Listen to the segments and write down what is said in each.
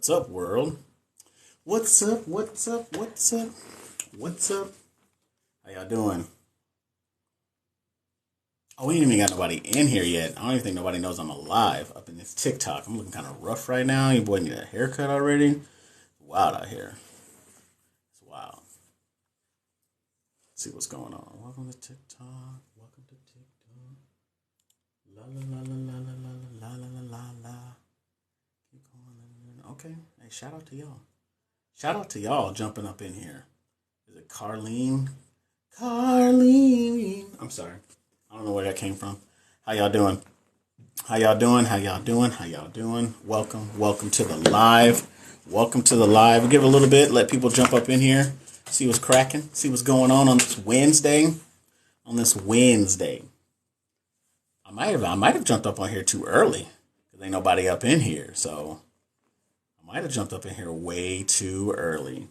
What's up, world? What's up? What's up? What's up? What's up? How y'all doing? Oh, we ain't even got nobody in here yet. I don't even think nobody knows I'm alive up in this TikTok. I'm looking kind of rough right now. Your boy need a haircut already. It's wild out here. It's wild. Let's see what's going on. Welcome to TikTok. Welcome to TikTok. La la la la la la la la la la la. Keep going. Okay. Hey, shout out to y'all. Shout out to y'all jumping up in here. Is it Carlene? Carlene. I'm sorry. I don't know where that came from. How y'all doing? How y'all doing? How y'all doing? How y'all doing? Welcome to the live. Welcome to the live. We'll give it a little bit. Let people jump up in here. See what's cracking. See what's going on this Wednesday. On this Wednesday. I might have jumped up on here too early. Because ain't nobody up in here. So I might have jumped up in here way too early.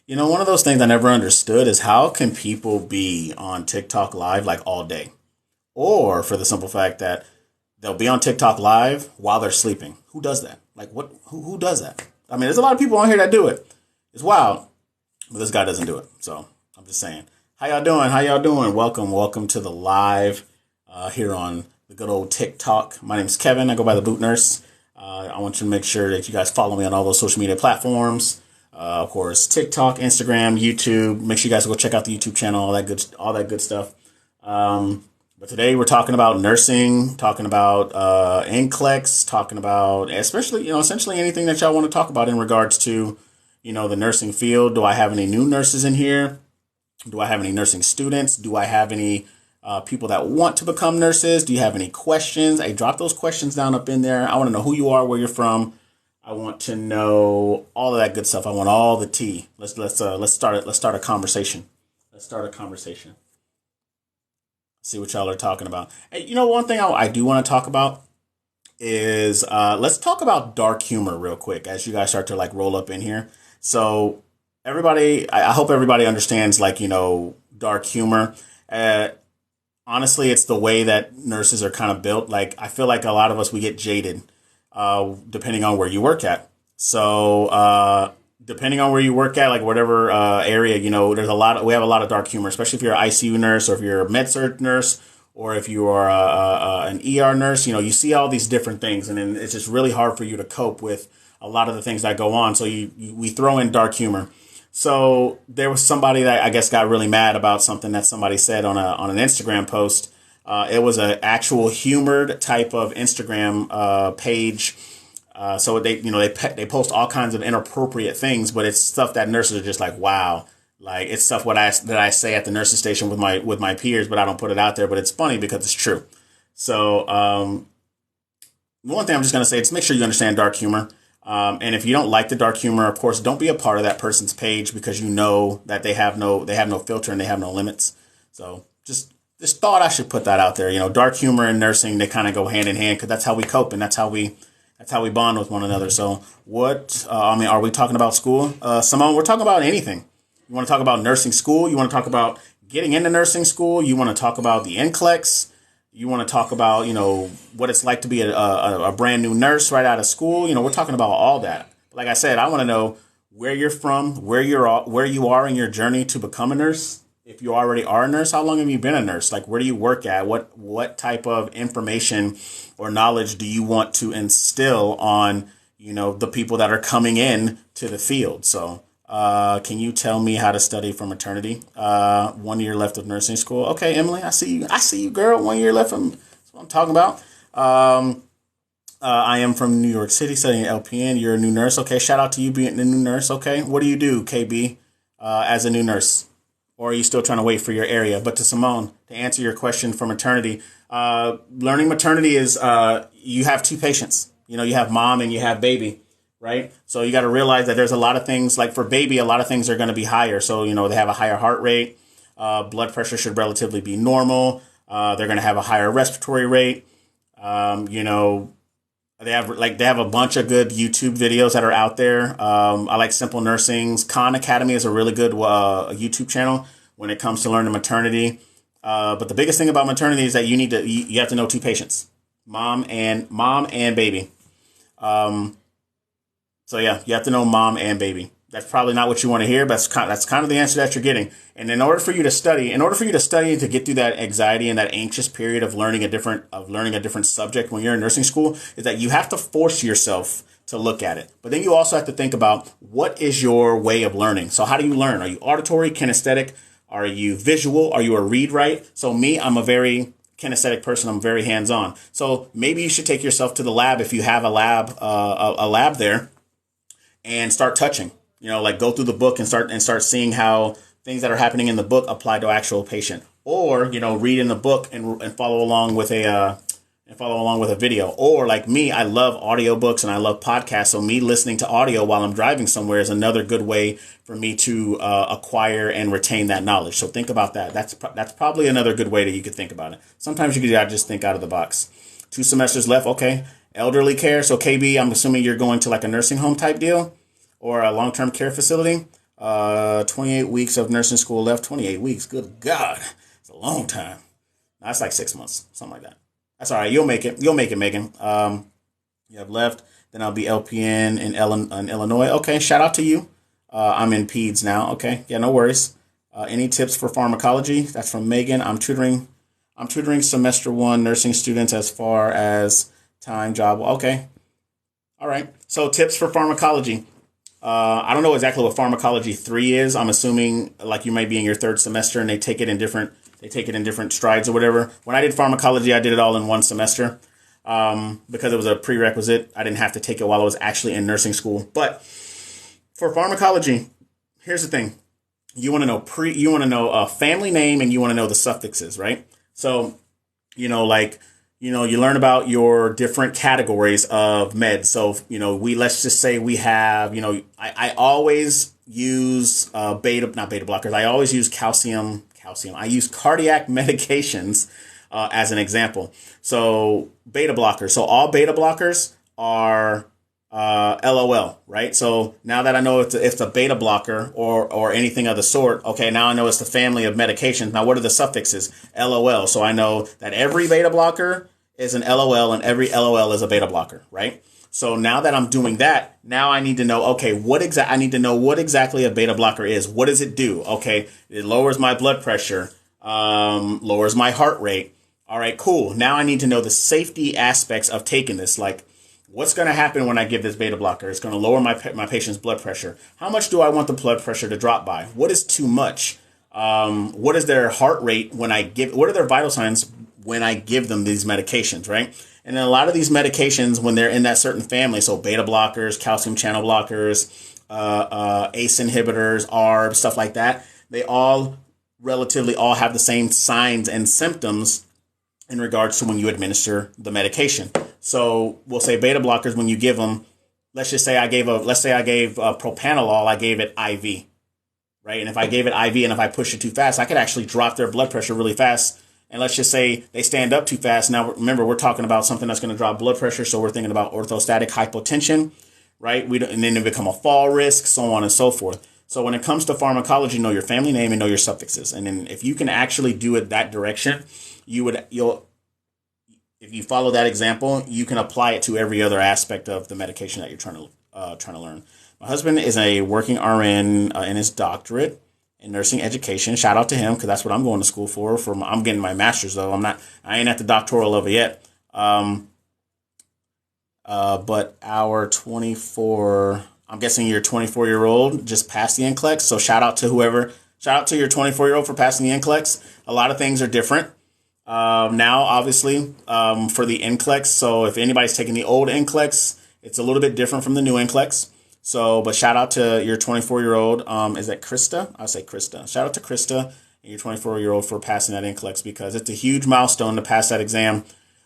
You know, one of those things I never understood is how can people be on TikTok live like all day? Or for the simple fact that they'll be on TikTok live while they're sleeping. Who does that? Like what? Who does that? I mean, there's a lot of people on here that do it. It's wild, but this guy doesn't do it. So I'm just saying. How y'all doing? How y'all doing? Welcome to the live here on the good old TikTok. My name's Kevin. I go by the Boot Nurse. I want you to make sure that you guys follow me on all those social media platforms. Of course, TikTok, Instagram, YouTube. Make sure you guys go check out the YouTube channel, all that good stuff. But today we're talking about nursing, talking about NCLEX, talking about especially, essentially anything that y'all want to talk about in regards to, the nursing field. Do I have any new nurses in here? Do I have any nursing students? Do I have any people that want to become nurses? Do you have any questions? Hey, drop those questions down up in there. I want to know who you are, where you're from. I want to know all of that good stuff. I want all the tea. Let's start it. Let's start a conversation. See what y'all are talking about. Hey, one thing I do want to talk about is let's talk about dark humor real quick as you guys start to roll up in here. So everybody, I hope everybody understands dark humor. Honestly, it's the way that nurses are kind of built. I feel like a lot of us, we get jaded. Depending on where you work at. So, depending on where you work at, whatever area, we have a lot of dark humor, especially if you're an ICU nurse or if you're a med-surg nurse or if you are an ER nurse. You see all these different things, and then it's just really hard for you to cope with a lot of the things that go on. So we throw in dark humor. So there was somebody that I guess got really mad about something that somebody said on an Instagram post. It was an actual humored type of Instagram page. So they post all kinds of inappropriate things, but it's stuff that nurses are just like, wow. It's stuff that I say at the nursing station with my peers, but I don't put it out there. But it's funny because it's true. So one thing I'm just going to say is make sure you understand dark humor. And if you don't like the dark humor, of course, don't be a part of that person's page because you know that they have no filter and they have no limits. So just thought I should put that out there. Dark humor and nursing, they kind of go hand in hand because that's how we cope and that's how we bond with one another. So are we talking about school? Simone, we're talking about anything. You want to talk about nursing school? You want to talk about getting into nursing school? You want to talk about the NCLEX? You want to talk about, what it's like to be a brand new nurse right out of school? We're talking about all that. Like I said, I want to know where you're from, where you are in your journey to become a nurse. If you already are a nurse, how long have you been a nurse? Where do you work at? What type of information or knowledge do you want to instill on, the people that are coming in to the field? So, can you tell me how to study for maternity? 1 year left of nursing school. Okay, Emily, I see you, girl. 1 year left from, that's what I'm talking about. I am from New York City studying LPN. You're a new nurse. Okay, shout out to you being a new nurse. Okay, what do you do, KB, as a new nurse? Or are you still trying to wait for your area? But to Simone, to answer your question for maternity, learning maternity is you have two patients. You have mom and you have baby, right? So you got to realize that there's a lot of things, for baby, a lot of things are going to be higher. So, they have a higher heart rate. Blood pressure should relatively be normal. They're going to have a higher respiratory rate. They have a bunch of good YouTube videos that are out there. I like Simple Nursing's Khan Academy is a really good YouTube channel when it comes to learning maternity. But the biggest thing about maternity is that you have to know two patients, mom and baby. So yeah, you have to know mom and baby. That's probably not what you want to hear, but that's kind of the answer that you're getting. And in order for you to study and to get through that anxiety and that anxious period of learning a different subject when you're in nursing school, is that you have to force yourself to look at it. But then you also have to think about what is your way of learning. So how do you learn? Are you auditory, kinesthetic? Are you visual? Are you a read write? So me, I'm a very kinesthetic person. I'm very hands on. So maybe you should take yourself to the lab if you have a lab there, and start touching. Like go through the book and start seeing how things that are happening in the book apply to actual patient. Or read in the book and follow along with a video. Or like me, I love audiobooks and I love podcasts. So me listening to audio while I'm driving somewhere is another good way for me to acquire and retain that knowledge. So think about that. That's probably another good way that you could think about it. Sometimes you could just think out of the box. 2 semesters left. Okay. Elderly care. So KB, I'm assuming you're going to like a nursing home type deal or a long-term care facility. 28 weeks of nursing school left. 28 weeks. Good God. It's a long time. That's like 6 months, something like that. That's all right. You'll make it. You'll make it, Megan. You have left. Then I'll be LPN in Illinois. Okay. Shout out to you. I'm in peds now. Okay. Yeah, no worries. Any tips for pharmacology? That's from Megan. I'm tutoring semester 1 nursing students as far as time, job. Okay. All right. So tips for pharmacology. I don't know exactly what pharmacology 3 is. I'm assuming like you might be in your 3rd semester and they take it in different strides or whatever. When I did pharmacology, I did it all in 1 semester because it was a prerequisite. I didn't have to take it while I was actually in nursing school. But for pharmacology, here's the thing. You want to know a family name and you want to know the suffixes, right? So, you learn about your different categories of meds. So, let's just say we have, I always use not beta blockers. I always use calcium. I use cardiac medications as an example. So beta blockers. So all beta blockers are LOL, right? So now that I know it's a beta blocker or anything of the sort, okay, now I know it's the family of medications. Now what are the suffixes? LOL. So I know that every beta blocker is an LOL and every LOL is a beta blocker, right? So now that I'm doing that, now I need to know, okay, I need to know what exactly a beta blocker is. What does it do? Okay, it lowers my blood pressure, lowers my heart rate. All right, cool. Now I need to know the safety aspects of taking this. Like, what's going to happen when I give this beta blocker? It's going to lower my patient's blood pressure. How much do I want the blood pressure to drop by? What is too much? What is their heart rate what are their vital signs when I give them these medications, right? And then a lot of these medications, when they're in that certain family, so beta blockers, calcium channel blockers, ACE inhibitors, ARB, stuff like that, they all have the same signs and symptoms in regards to when you administer the medication. So we'll say beta blockers, when you give them, let's say I gave propranolol, I gave it IV, right? And if I gave it IV and if I push it too fast, I could actually drop their blood pressure really fast. And let's just say they stand up too fast. Now, remember, we're talking about something that's going to drop blood pressure. So we're thinking about orthostatic hypotension, right? And then it become a fall risk, so on and so forth. So when it comes to pharmacology, know your family name and know your suffixes. And then if you can actually do it that direction, if you follow that example, you can apply it to every other aspect of the medication that you're trying to learn. My husband is a working RN in his doctorate in nursing education. Shout out to him because that's what I'm going to school for. I'm getting my master's though. I ain't at the doctoral level yet. But our 24, I'm guessing your 24-year-old just passed the NCLEX. So shout out to your 24-year-old for passing the NCLEX. A lot of things are different now, obviously, for the NCLEX. So if anybody's taking the old NCLEX, it's a little bit different from the new NCLEX. So, but shout out to your 24-year-old. Is that Krista? I'll say Krista. Shout out to Krista and your 24-year-old for passing that NCLEX because it's a huge milestone to pass that exam.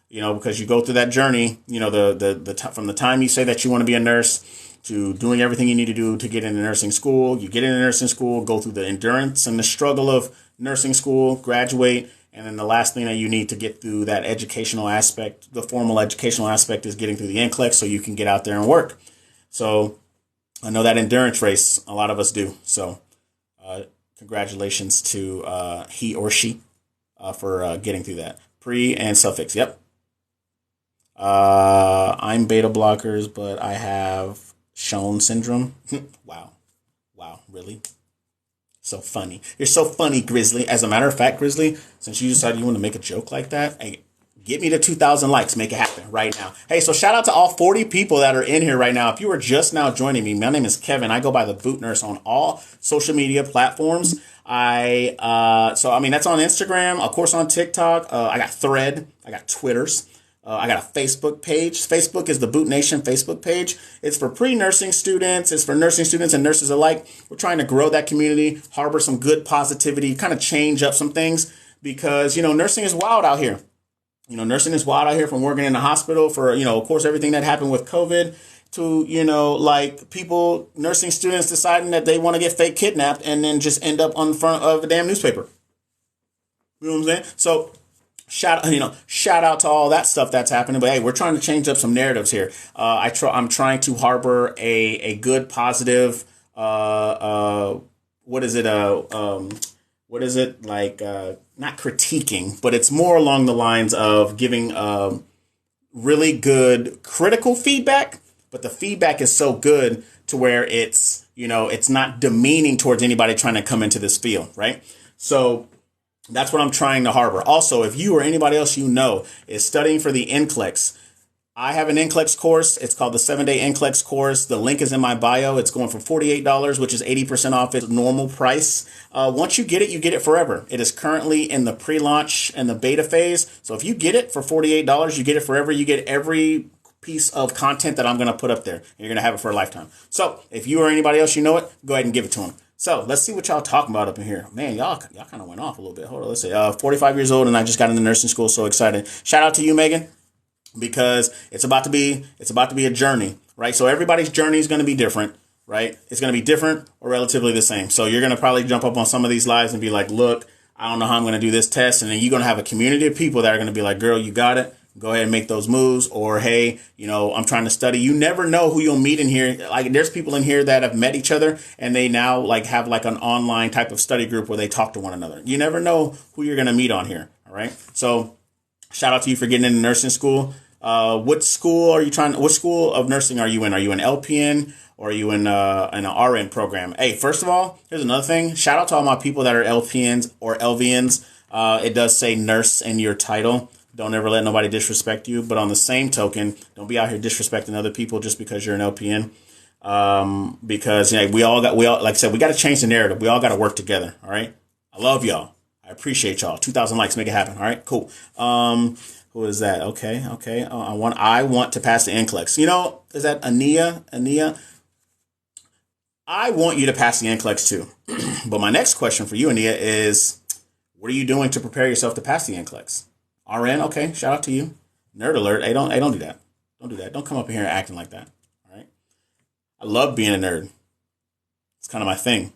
Because you go through that journey. From the time you say that you want to be a nurse to doing everything you need to do to get into nursing school. You get into nursing school, go through the endurance and the struggle of nursing school, graduate, and then the last thing that you need to get through that educational aspect, the formal educational aspect, is getting through the NCLEX so you can get out there and work. So I know that endurance race, a lot of us do. So congratulations to he or she for getting through that. Pre and suffix, yep. I'm beta blockers, but I have Shown syndrome. Wow. Wow. Really? So funny. You're so funny, Grizzly. As a matter of fact, Grizzly, since you decided you want to make a joke like that, hey, get me to 2,000 likes. Make it happen right now. Hey, so shout out to all 40 people that are in here right now. If you are just now joining me, my name is Kevin. I go by the Boot Nurse on all social media platforms. That's on Instagram, of course, on TikTok. I got Thread. I got Twitters. I got a Facebook page. Facebook is the Boot Nation Facebook page. It's for pre-nursing students. It's for nursing students and nurses alike. We're trying to grow that community, harbor some good positivity, kind of change up some things because, nursing is wild out here. Nursing is wild out here, from working in the hospital for, of course, everything that happened with COVID to, people, nursing students deciding that they want to get fake kidnapped and then just end up on front of a damn newspaper. You know what I'm saying? So shout out to all that stuff that's happening. But hey, we're trying to change up some narratives here. I'm trying to harbor a good, positive, not critiquing, but it's more along the lines of giving really good critical feedback. But the feedback is so good to where it's not demeaning towards anybody trying to come into this field, right? So that's what I'm trying to harbor. Also, if you or anybody else is studying for the NCLEX, I have an NCLEX course. It's called the 7-day NCLEX course. The link is in my bio. It's going for $48, which is 80% off its normal price. Once you get it forever. It is currently in the pre-launch and the beta phase. So if you get it for $48, you get it forever. You get every piece of content that I'm going to put up there. You're going to have it for a lifetime. So if you or anybody else go ahead and give it to them. So let's see what y'all talking about up in here. Man, y'all kind of went off a little bit. Hold on, let's see. 45 years old, and I just got into nursing school. So excited! Shout out to you, Megan, because it's about to be a journey, right? So everybody's journey is going to be different, right? It's going to be different or relatively the same. So you're going to probably jump up on some of these lives and be like, "Look, I don't know how I'm going to do this test," and then you're going to have a community of people that are going to be like, "Girl, you got it. Go ahead and make those moves." Or, hey, I'm trying to study. You never know who you'll meet in here. Like, there's people in here that have met each other and they now have an online type of study group where they talk to one another. You never know who you're going to meet on here. All right. So shout out to you for getting into nursing school. What school of nursing are you in? Are you an LPN or are you in an RN program? Hey, first of all, here's another thing. Shout out to all my people that are LPNs or LVNs. It does say nurse in your title. Don't ever let nobody disrespect you. But on the same token, don't be out here disrespecting other people just because you're an LPN. Because we all like I said, we got to change the narrative. We all got to work together. All right. I love y'all. I appreciate y'all. 2,000 likes, make it happen. All right, cool. Who is that? Okay. I want to pass the NCLEX. Is that Ania? I want you to pass the NCLEX too. But my next question for you, Ania, is what are you doing to prepare yourself to pass the NCLEX? RN, okay, shout out to you. Nerd alert. Hey, don't do that. Don't do that. Don't come up here acting like that. All right. I love being a nerd. It's kind of my thing.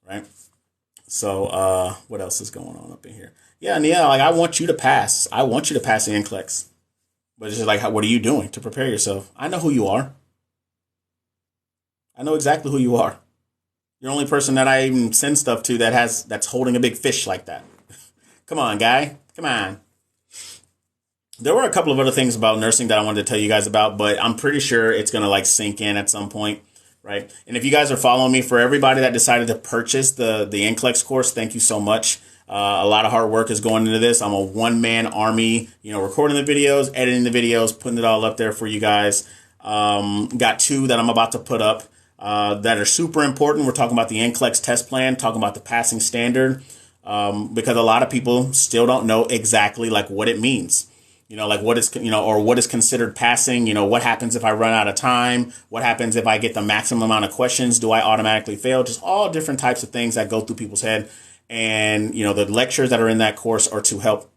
Right? So what else is going on up in here? Yeah, I want you to pass. I want you to pass the NCLEX. But it's just like, what are you doing to prepare yourself? I know who you are. I know exactly who you are. You're the only person that I even send stuff to that's holding a big fish like that. Come on, guy. Come on. There were a couple of other things about nursing that I wanted to tell you guys about, but I'm pretty sure it's going to sink in at some point, right? And if you guys are following me, for everybody that decided to purchase the NCLEX course, thank you so much. A lot of hard work is going into this. I'm a one-man army, recording the videos, editing the videos, putting it all up there for you guys. Got 2 that I'm about to put up that are super important. We're talking about the NCLEX test plan, talking about the passing standard, because a lot of people still don't know exactly what it means. What is considered passing? What happens if I run out of time? What happens if I get the maximum amount of questions? Do I automatically fail? Just all different types of things that go through people's head. And, the lectures that are in that course are to help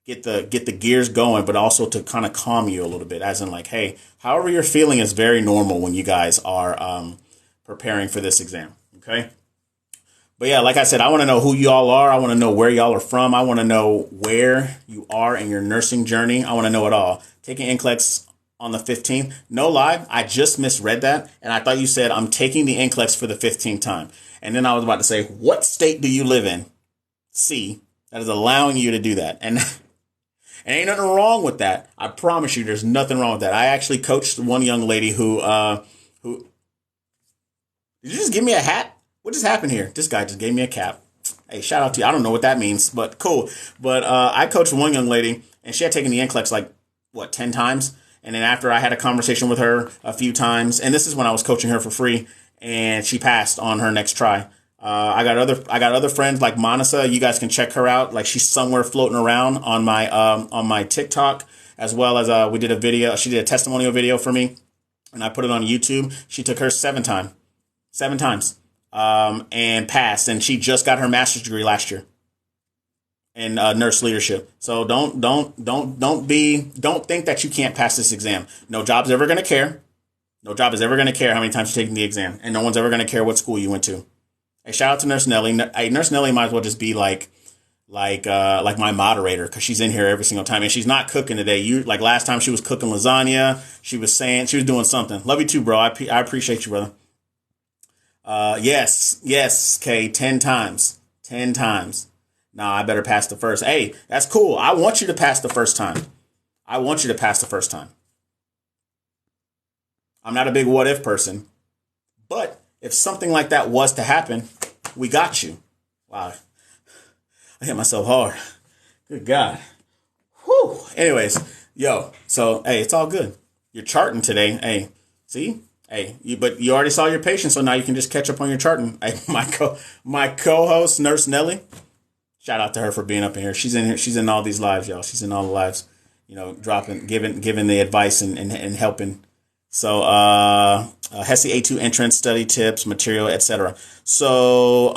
get the gears going, but also to kind of calm you a little bit, as in hey, however you're feeling is very normal when you guys are preparing for this exam. Okay. But yeah, like I said, I want to know who y'all are. I want to know where y'all are from. I want to know where you are in your nursing journey. I want to know it all. Taking NCLEX on the 15th. No lie, I just misread that. And I thought you said I'm taking the NCLEX for the 15th time. And then I was about to say, what state do you live in? C, that is allowing you to do that. And ain't nothing wrong with that. I promise you there's nothing wrong with that. I actually coached one young lady who Who did you just give me a hat? What just happened here? This guy just gave me a cap. Hey, shout out to you. I don't know what that means, but cool. But I coached one young lady, and she had taken the NCLEX like, what, 10 times? And then after I had a conversation with her a few times, and this is when I was coaching her for free, and she passed on her next try. I got other friends like Manasa. You guys can check her out. Like, she's somewhere floating around on my TikTok, as well as we did a video. She did a testimonial video for me, and I put it on YouTube. She took her seven times, and passed. And she just got her master's degree last year in nurse leadership. So don't think that you can't pass this exam. No job's ever going to care. No job is ever going to care how many times you're taking the exam, and no one's ever going to care what school you went to. Hey, shout out to Nurse Nelly. Hey, Nurse Nelly might as well just be like my moderator, because she's in here every single time, and she's not cooking today. Like last time she was cooking lasagna. She was doing something. Love you too, bro. I appreciate you, brother. Yes, Kay, 10 times. 10 times. Nah, I better pass the first. Hey, that's cool. I want you to pass the first time. I'm not a big what if person, but if something like that was to happen, we got you. Wow. I hit myself hard. Good God. Whew. Anyways, so, hey, it's all good. You're charting today. Hey, see? Hey, but you already saw your patient, so now you can just catch up on your charting. Hey, my co-host, Nurse Nelly, shout out to her for being up in here. She's in here. She's in all these lives, y'all. She's in all the lives, giving the advice and helping. So, HESI A2 entrance study tips, material, etc. So,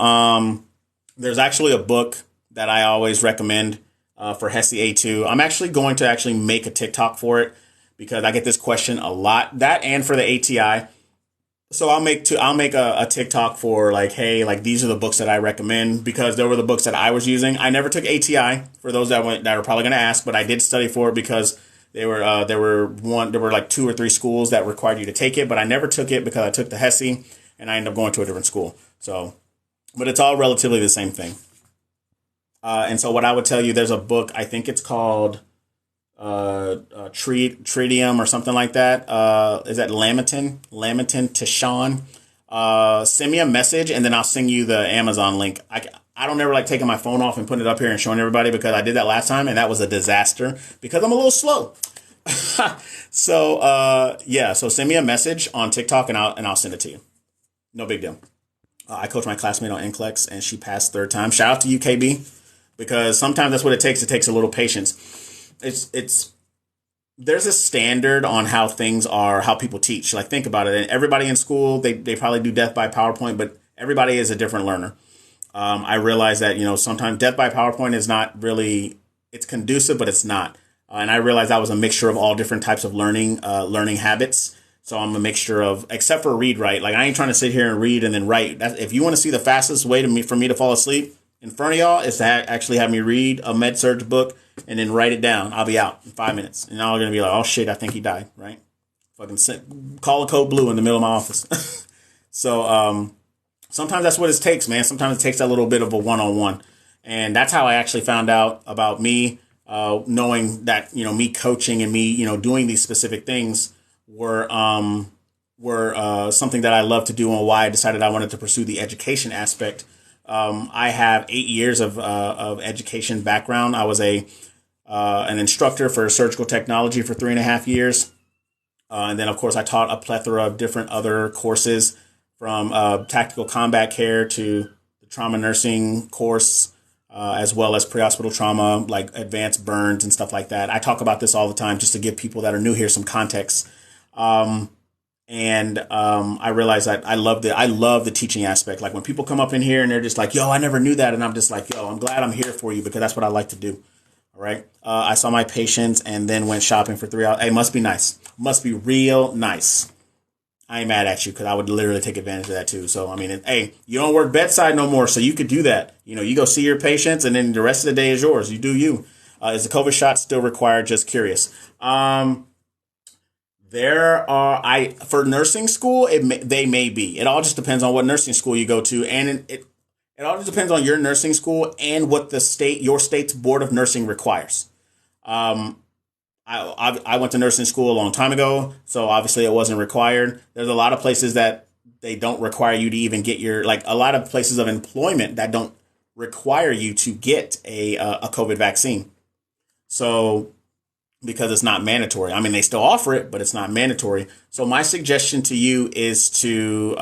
there's actually a book that I always recommend for HESI A2. I'm actually going to make a TikTok for it, because I get this question a lot. That and for the ATI. So I'll make a TikTok for like, hey, like these are the books that I recommend, because they were the books that I was using. I never took ATI, for those that are probably going to ask, but I did study for it because there were like 2 or 3 schools that required you to take it, but I never took it because I took the HESI and I ended up going to a different school. So, but it's all relatively the same thing. And so what I would tell you, there's a book, I think it's called Tritium or something like that. Is that Lamiton Tishan? Send me a message and then I'll send you the Amazon link. I don't ever like taking my phone off and putting it up here and showing everybody, because I did that last time and that was a disaster because I'm a little slow. So send me a message on TikTok and I'll send it to you. No big deal. I coached my classmate on NCLEX and she passed 3rd time. Shout out to UKB, because sometimes that's what it takes. It takes a little patience. There's a standard on how things are, how people teach. Like, think about it. And everybody in school, they probably do death by PowerPoint, but everybody is a different learner. I realize that, sometimes death by PowerPoint is not really, it's conducive, but it's not. And I realized that was a mixture of all different types of learning habits. So I'm a mixture of, except for read, write. Like, I ain't trying to sit here and read and then write. If you want to see the fastest way for me to fall asleep in front of y'all, is to actually have me read a med surg book and then write it down. I'll be out in 5 minutes. And y'all are going to be like, oh shit, I think he died, right? Fucking call a code blue in the middle of my office. So, sometimes that's what it takes, man. Sometimes it takes that little bit of a one-on-one. And that's how I actually found out about me, knowing that, me coaching and me, doing these specific things were something that I love to do, and why I decided I wanted to pursue the education aspect. I have 8 years of education background. I was an instructor for surgical technology for 3.5 years. And then, of course, I taught a plethora of different other courses, from tactical combat care to the trauma nursing course, as well as pre-hospital trauma, like advanced burns and stuff like that. I talk about this all the time just to give people that are new here some context. I realize that I love the teaching aspect. Like, when people come up in here and they're just like, yo, I never knew that. And I'm just like, yo, I'm glad I'm here for you, because that's what I like to do. All right. I saw my patients and then went shopping for 3 hours. Hey, must be nice. Must be real nice. I ain't mad at you, because I would literally take advantage of that too. So, I mean, hey, you don't work bedside no more, so you could do that. You go see your patients and then the rest of the day is yours. You do you. Is the COVID shot still required? Just curious. For nursing school, they may be. It all just depends on what nursing school you go to, and it all just depends on your nursing school and what your state's Board of Nursing requires. I I went to nursing school a long time ago, so obviously it wasn't required. There's a lot of places that they don't require you to even get your, like a lot of places of employment that don't require you to get a COVID vaccine. So because it's not mandatory. I mean, they still offer it, but it's not mandatory. So my suggestion to you is to,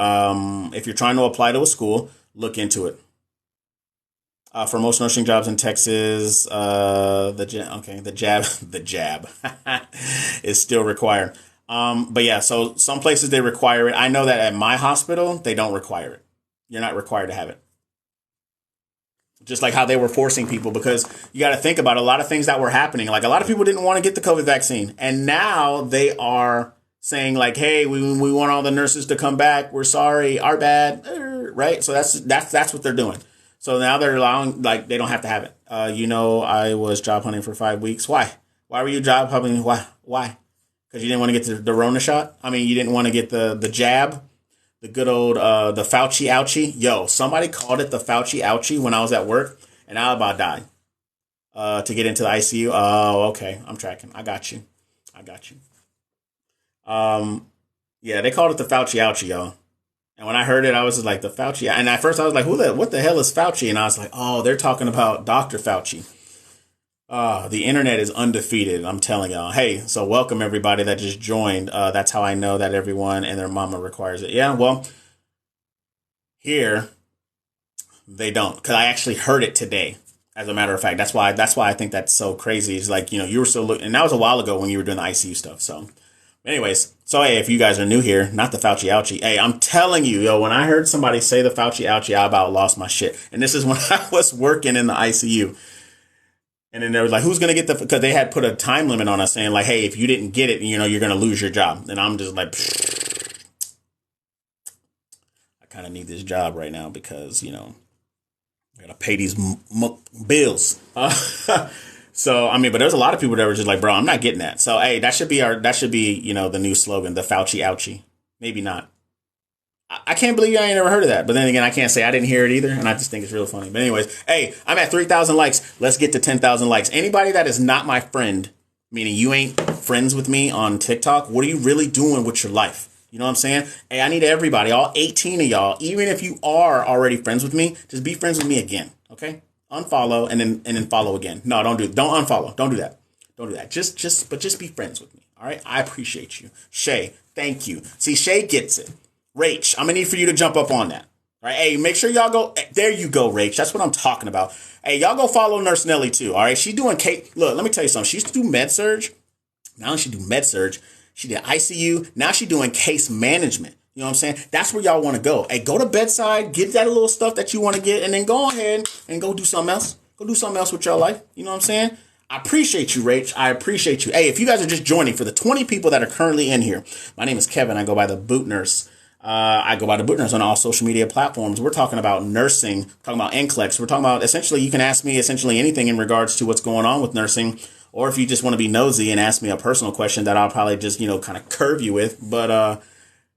if you're trying to apply to a school, look into it. For most nursing jobs in Texas, the jab is still required. But yeah, so some places they require it. I know that at my hospital, they don't require it. You're not required to have it. Just like how they were forcing people, because you got to think about a lot of things that were happening. Like a lot of people didn't want to get the COVID vaccine. And now they are saying like, hey, we want all the nurses to come back. We're sorry. Our bad. Right. So that's what they're doing. So now they're allowing, like, they don't have to have it. I was job hunting for 5 weeks. Why? Why were you job hunting? Why? Because you didn't want to get the Rona shot? I mean, you didn't want to get the jab? The good old, the Fauci ouchie. Yo, somebody called it the Fauci ouchie when I was at work, and I about died to get into the ICU. Oh, okay. I'm tracking. I got you. Yeah, they called it the Fauci ouchie, yo. And when I heard it, I was just like, the Fauci. And at first I was like, what the hell is Fauci? And I was like, oh, they're talking about Dr. Fauci. The internet is undefeated. I'm telling y'all. Hey, so welcome everybody that just joined. That's how I know that everyone and their mama requires it. Yeah, well, here they don't, because I actually heard it today. As a matter of fact, that's why I think that's so crazy. It's like, you were still looking, and that was a while ago when you were doing the ICU stuff. So anyways, so hey, if you guys are new here, not the Fauci ouchie. Hey, I'm telling you, yo, when I heard somebody say the Fauci ouchie, I about lost my shit. And this is when I was working in the ICU. And then they were like, who's going to get because they had put a time limit on us saying like, hey, if you didn't get it, you're going to lose your job. And I'm just like, I kind of need this job right now because, I got to pay these bills. So, I mean, but there's a lot of people that were just like, bro, I'm not getting that. So, hey, that should be the new slogan, the Fauci ouchie. Maybe not. I can't believe I ain't never heard of that. But then again, I can't say I didn't hear it either. And I just think it's real funny. But anyways, hey, I'm at 3,000 likes. Let's get to 10,000 likes. Anybody that is not my friend, meaning you ain't friends with me on TikTok, what are you really doing with your life? You know what I'm saying? Hey, I need everybody, all 18 of y'all, even if you are already friends with me, just be friends with me again. Okay? Unfollow and then follow again. No, don't unfollow. Don't do that. Just be friends with me. All right? I appreciate you. Shay, thank you. See, Shay gets it. Rach, I'm going to need for you to jump up on that. All right? Hey, make sure y'all go. There you go, Rach. That's what I'm talking about. Hey, y'all go follow Nurse Nelly too. All right? She's doing look, let me tell you something. She used to do med surge. Now she do med surge. She did ICU. Now she's doing case management. You know what I'm saying? That's where y'all want to go. Hey, go to bedside, get that little stuff that you want to get, and then go ahead and go do something else. Go do something else with your life. You know what I'm saying? I appreciate you, Rach. I appreciate you. Hey, if you guys are just joining, for the 20 people that are currently in here, my name is Kevin. I go by the Boot Nurse. I go by the Boot Nurse on all social media platforms. We're talking about nursing, talking about NCLEX. We're talking about, essentially, you can ask me essentially anything in regards to what's going on with nursing. Or if you just want to be nosy and ask me a personal question that I'll probably just, kind of curve you with. But,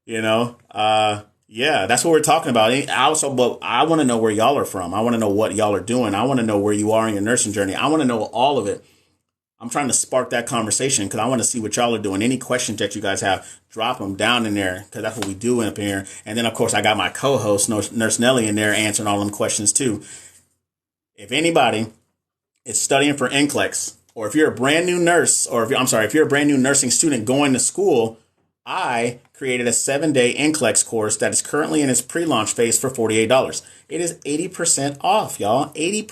yeah, that's what we're talking about. But I want to know where y'all are from. I want to know what y'all are doing. I want to know where you are in your nursing journey. I want to know all of it. I'm trying to spark that conversation because I want to see what y'all are doing. Any questions that you guys have, drop them down in there because that's what we do up here. And then, of course, I got my co-host, Nurse Nelly, in there answering all them questions, too. If anybody is studying for NCLEX, or if you're a brand new nurse, if you're a brand new nursing student going to school, I created a 7-day NCLEX course that is currently in its pre-launch phase for $48. It is 80% off, y'all. 80%,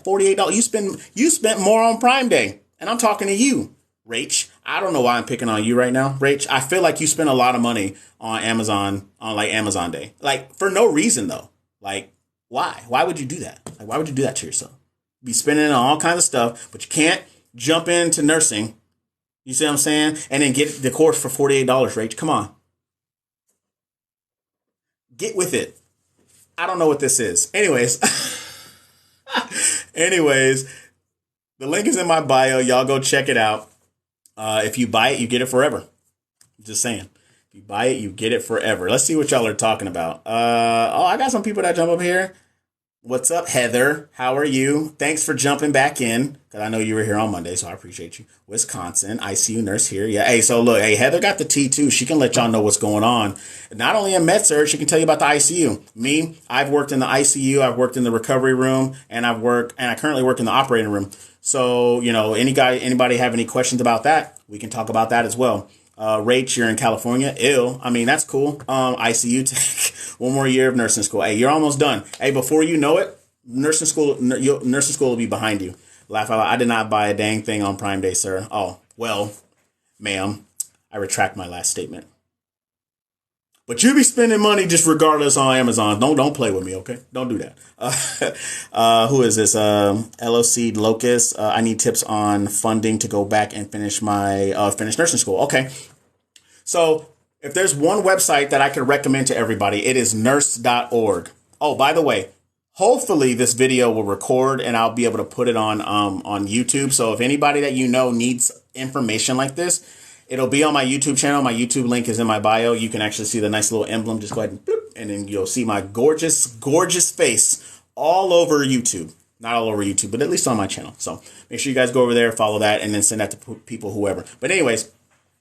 $48. You spent more on Prime Day. And I'm talking to you, Rach. I don't know why I'm picking on you right now, Rach. I feel like you spent a lot of money on Amazon, on Amazon Day. For no reason, though. Why? Why would you do that? Why would you do that to yourself? Be spending on all kinds of stuff, but you can't jump into nursing. You see what I'm saying? And then get the course for $48, Rach. Come on. Get with it. I don't know what this is. Anyways, the link is in my bio. Y'all go check it out. If you buy it, you get it forever. Just saying. If you buy it, you get it forever. Let's see what y'all are talking about. I got some people that jump up here. What's up, Heather? How are you? Thanks for jumping back in because I know you were here on Monday, so I appreciate you. Wisconsin, ICU nurse here. Yeah. Hey, so look, hey, Heather got the T too. She can let y'all know what's going on. Not only in med-surg, she can tell you about the ICU. Me, I've worked in the ICU, I've worked in the recovery room, and I currently work in the operating room. So, anybody have any questions about that? We can talk about that as well. Rach, you're in California. Ill. I mean, that's cool. ICU tech. One more year of nursing school. Hey, you're almost done. Hey, before you know it, nursing school will be behind you. Laugh out loud. I did not buy a dang thing on Prime Day, sir. Oh, well, ma'am, I retract my last statement. But you be spending money just regardless on Amazon. Don't play with me, okay? Don't do that. Who is this? LOC Locust. I need tips on funding to go back and finish my finish nursing school. Okay. So if there's one website that I could recommend to everybody, it is nurse.org. Oh, by the way, hopefully this video will record and I'll be able to put it on YouTube. So if anybody that you know needs information like this, it'll be on my YouTube channel. My YouTube link is in my bio. You can actually see the nice little emblem. Just go ahead and bloop, and then you'll see my gorgeous, gorgeous face all over YouTube. Not all over YouTube, but at least on my channel. So make sure you guys go over there, follow that, and then send that to people, whoever. But anyways,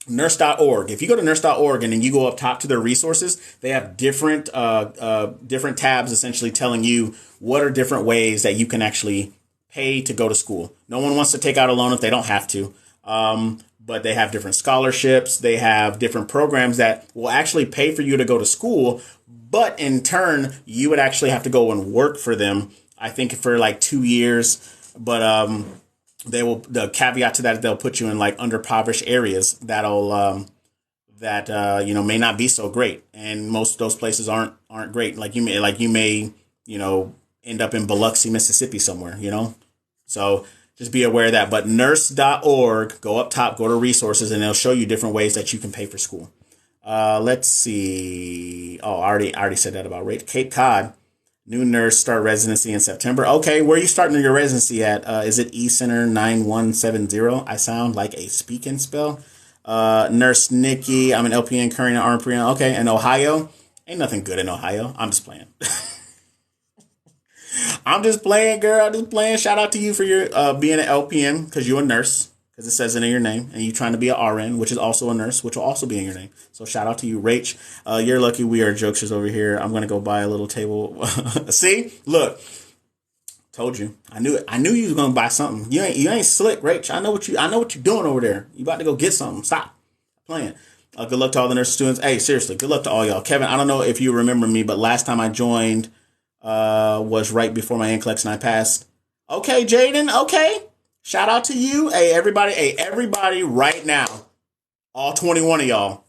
nurse.org. If you go to nurse.org and then you go up top to their resources, they have different tabs essentially telling you what are different ways that you can actually pay to go to school. No one wants to take out a loan if they don't have to. But they have different scholarships. They have different programs that will actually pay for you to go to school. But in turn, you would actually have to go and work for them, I think, for like 2 years. But the caveat to that, they'll put you in like underprivileged areas that may not be so great. And most of those places aren't great. Like you may end up in Biloxi, Mississippi somewhere, So just be aware of that. But nurse.org, go up top, go to resources, and they'll show you different ways that you can pay for school. Let's see. Oh, I already said that about rate. Cape Cod, new nurse, start residency in September. Okay, where are you starting your residency at? Is it eCenter 9170? I sound like a speak and spell. Nurse Nikki, I'm an LPN, current RPN. Okay, in Ohio. Ain't nothing good in Ohio. I'm just playing. I'm just playing, girl. Just playing. Shout out to you for your being an LPN because you're a nurse, because it says it in your name, and you're trying to be an RN, which is also a nurse, which will also be in your name. So shout out to you, Rach. You're lucky we are jokesters over here. I'm gonna go buy a little table. See, look, told you. I knew it. I knew you was gonna buy something. You ain't slick, Rach. I know what you're doing over there. You about to go get something. Stop playing. Good luck to all the nurse students. Hey, seriously, good luck to all y'all. Kevin, I don't know if you remember me, but last time I joined was right before my NCLEX and I passed. Okay, Jaden. Okay. Shout out to you. Hey, everybody right now. All 21 of y'all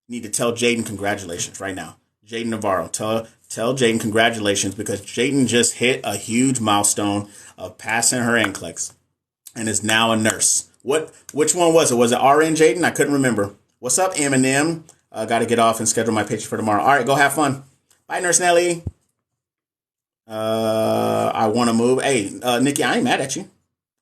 need to tell Jaden congratulations right now. Jaden Navarro. Tell Jaden congratulations because Jaden just hit a huge milestone of passing her NCLEX and is now a nurse. Which one was it? Was it RN Jaden? I couldn't remember. What's up, Eminem? Got to get off and schedule my patient for tomorrow. All right, go have fun. Bye, Nurse Nelly. I want to move. Hey, Nikki, I ain't mad at you.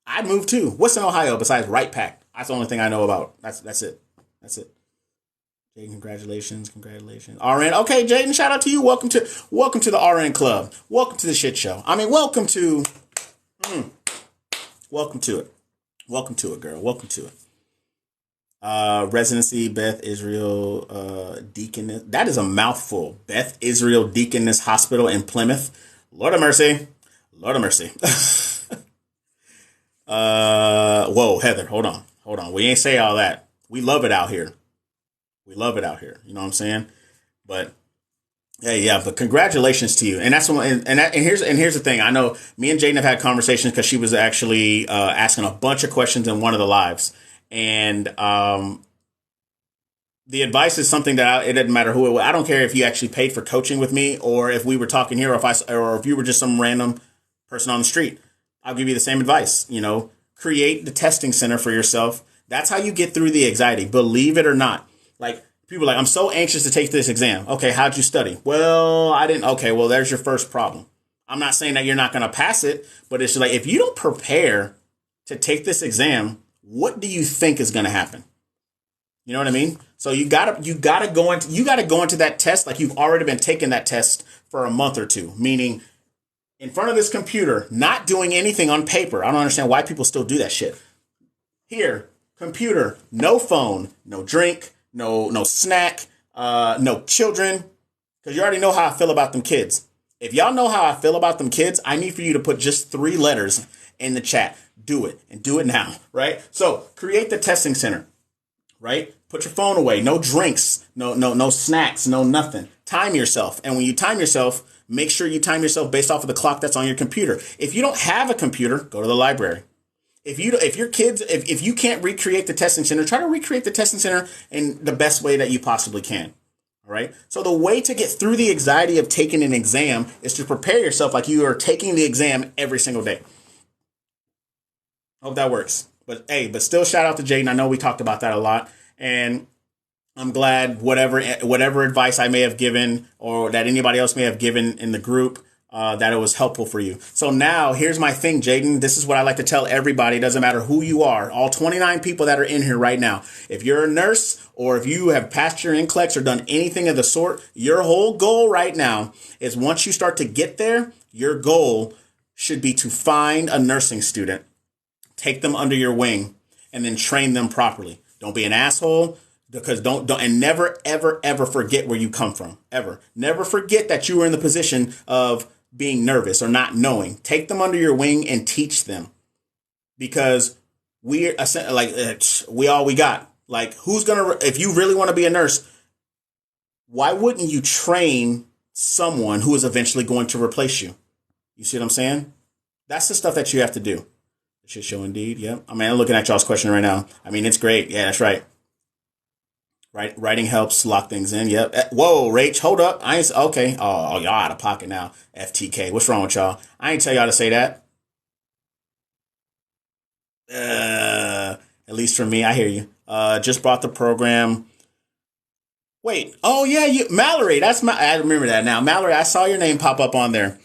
I'd move too. What's in Ohio besides Right Pack? That's the only thing I know about. That's it. Jaden, congratulations. RN. Okay, Jaden, shout out to you. Welcome to the RN club. Welcome to the shit show. I mean, welcome to it. Welcome to it, girl. Welcome to it. Residency, Beth Israel Deaconess. That is a mouthful. Beth Israel Deaconess Hospital in Plymouth. Lord of mercy. Whoa, Heather, hold on. We ain't say all that. We love it out here. You know what I'm saying? But hey, yeah, but congratulations to you. And that's one. And here's the thing. I know me and Jaden have had conversations because she was actually asking a bunch of questions in one of the lives. And the advice is something that it doesn't matter who it was. I don't care if you actually paid for coaching with me or if we were talking here or if you were just some random person on the street. I'll give you the same advice. Create the testing center for yourself. That's how you get through the anxiety. Believe it or not. Like people are like, I'm so anxious to take this exam. Okay, how'd you study? Well, I didn't. Okay, well, there's your first problem. I'm not saying that you're not going to pass it, but it's like if you don't prepare to take this exam, what do you think is going to happen? You know what I mean? So you gotta go into that test like you've already been taking that test for a month or two. Meaning, in front of this computer, not doing anything on paper. I don't understand why people still do that shit. Here, computer, no phone, no drink, no snack, no children, because you already know how I feel about them kids. If y'all know how I feel about them kids, I need for you to put just 3 letters in the chat. Do it, and do it now, right? So create the testing center, right? Put your phone away. No drinks, no snacks, no nothing. Time yourself. And when you time yourself, make sure you time yourself based off of the clock that's on your computer. If you don't have a computer, go to the library. If you can't recreate the testing center, try to recreate the testing center in the best way that you possibly can. All right. So the way to get through the anxiety of taking an exam is to prepare yourself like you are taking the exam every single day. Hope that works. But still shout out to Jaden. I know we talked about that a lot, and I'm glad whatever advice I may have given or that anybody else may have given in the group, that it was helpful for you. So now here's my thing, Jaden. This is what I like to tell everybody. It doesn't matter who you are. All 29 people that are in here right now. If you're a nurse or if you have passed your NCLEX or done anything of the sort, your whole goal right now is once you start to get there, your goal should be to find a nursing student, take them under your wing, and then train them properly. Don't be an asshole. Because don't and never, ever, ever forget where you come from. Ever. Never forget that you were in the position of being nervous or not knowing. Take them under your wing and teach them. Because we all we got. Like, if you really want to be a nurse, why wouldn't you train someone who is eventually going to replace you? You see what I'm saying? That's the stuff that you have to do. It should show indeed. Yep. I mean, I'm looking at y'all's question right now. I mean, it's great. Yeah, that's right. Right, writing helps lock things in. Yep. Whoa, Rach, hold up. I ain't okay. Oh, y'all out of pocket now. FTK. What's wrong with y'all? I ain't tell y'all to say that. At least for me, I hear you. Just brought the program. Wait. Oh yeah, Mallory. I remember that now. Mallory, I saw your name pop up on there.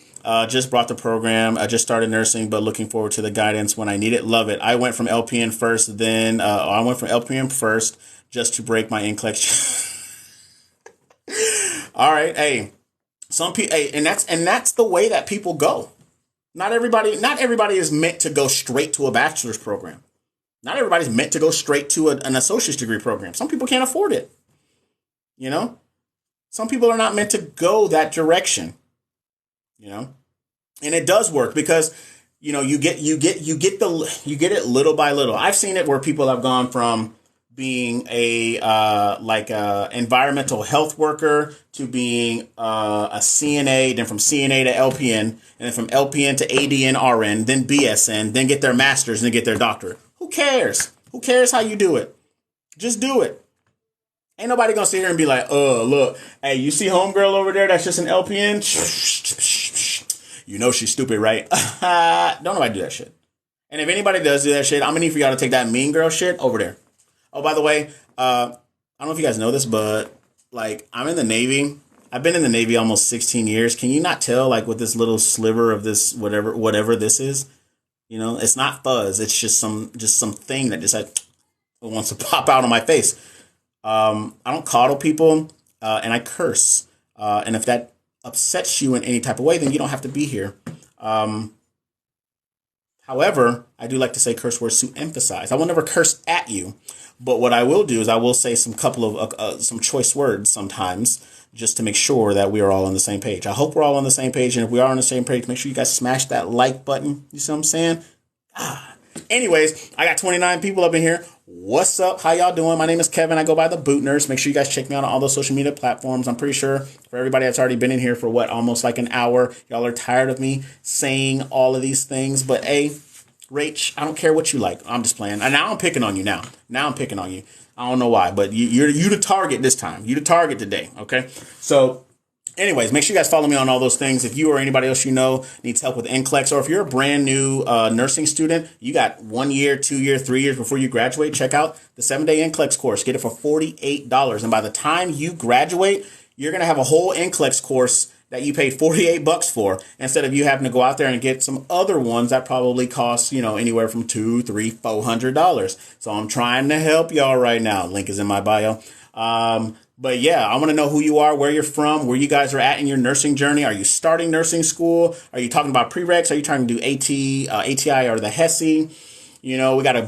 Just brought the program. I just started nursing, but looking forward to the guidance when I need it. Love it. I went from LPN first, then just to break my NCLEX. All right, hey, some people, and that's the way that people go. Not everybody is meant to go straight to a bachelor's program. Not everybody's meant to go straight to an associate's degree program. Some people can't afford it. You know, some people are not meant to go that direction. You know, and it does work because you get it little by little. I've seen it where people have gone from being a environmental health worker to being a CNA, then from CNA to LPN, and then from LPN to ADN RN, then BSN, then get their master's and then get their doctorate. Who cares? Who cares how you do it? Just do it. Ain't nobody gonna sit here and be like, look, hey, you see homegirl over there that's just an LPN? You know she's stupid, right? Don't nobody do that shit. And if anybody does do that shit, I'm gonna need for y'all to take that mean girl shit over there. Oh, by the way, I don't know if you guys know this, but like I'm in the Navy. I've been in the Navy almost 16 years. Can you not tell like with this little sliver of this whatever this is? You know, it's not fuzz. It's just some thing that just wants to pop out on my face. I don't coddle people, and I curse. And if that upsets you in any type of way, then you don't have to be here. However, I do like to say curse words to emphasize. I will never curse at you, but what I will do is I will say some choice words sometimes just to make sure that we are all on the same page. I hope we're all on the same page, and if we are on the same page, make sure you guys smash that like button. You see what I'm saying? Anyways, I got 29 people up in here. What's up? How y'all doing? My name is Kevin. I go by the Boot Nurse. Make sure you guys check me out on all those social media platforms. I'm pretty sure for everybody that's already been in here for almost like an hour, y'all are tired of me saying all of these things. But hey, Rach, I don't care what you like. I'm just playing. And now I'm picking on you now. Now I'm picking on you. I don't know why, but you're the target this time. You the target today. Okay. So anyways, make sure you guys follow me on all those things. If you or anybody else you know needs help with NCLEX, or if you're a brand new nursing student, you got 1 year, 2 year, 3 years before you graduate, check out the 7-day NCLEX course. Get it for $48. And by the time you graduate, you're going to have a whole NCLEX course that you paid $48 for, instead of you having to go out there and get some other ones that probably cost, anywhere from $200, $300, $400. So I'm trying to help y'all right now. Link is in my bio. But yeah, I want to know who you are, where you're from, where you guys are at in your nursing journey. Are you starting nursing school? Are you talking about prereqs? Are you trying to do ATI, or the HESI? We got a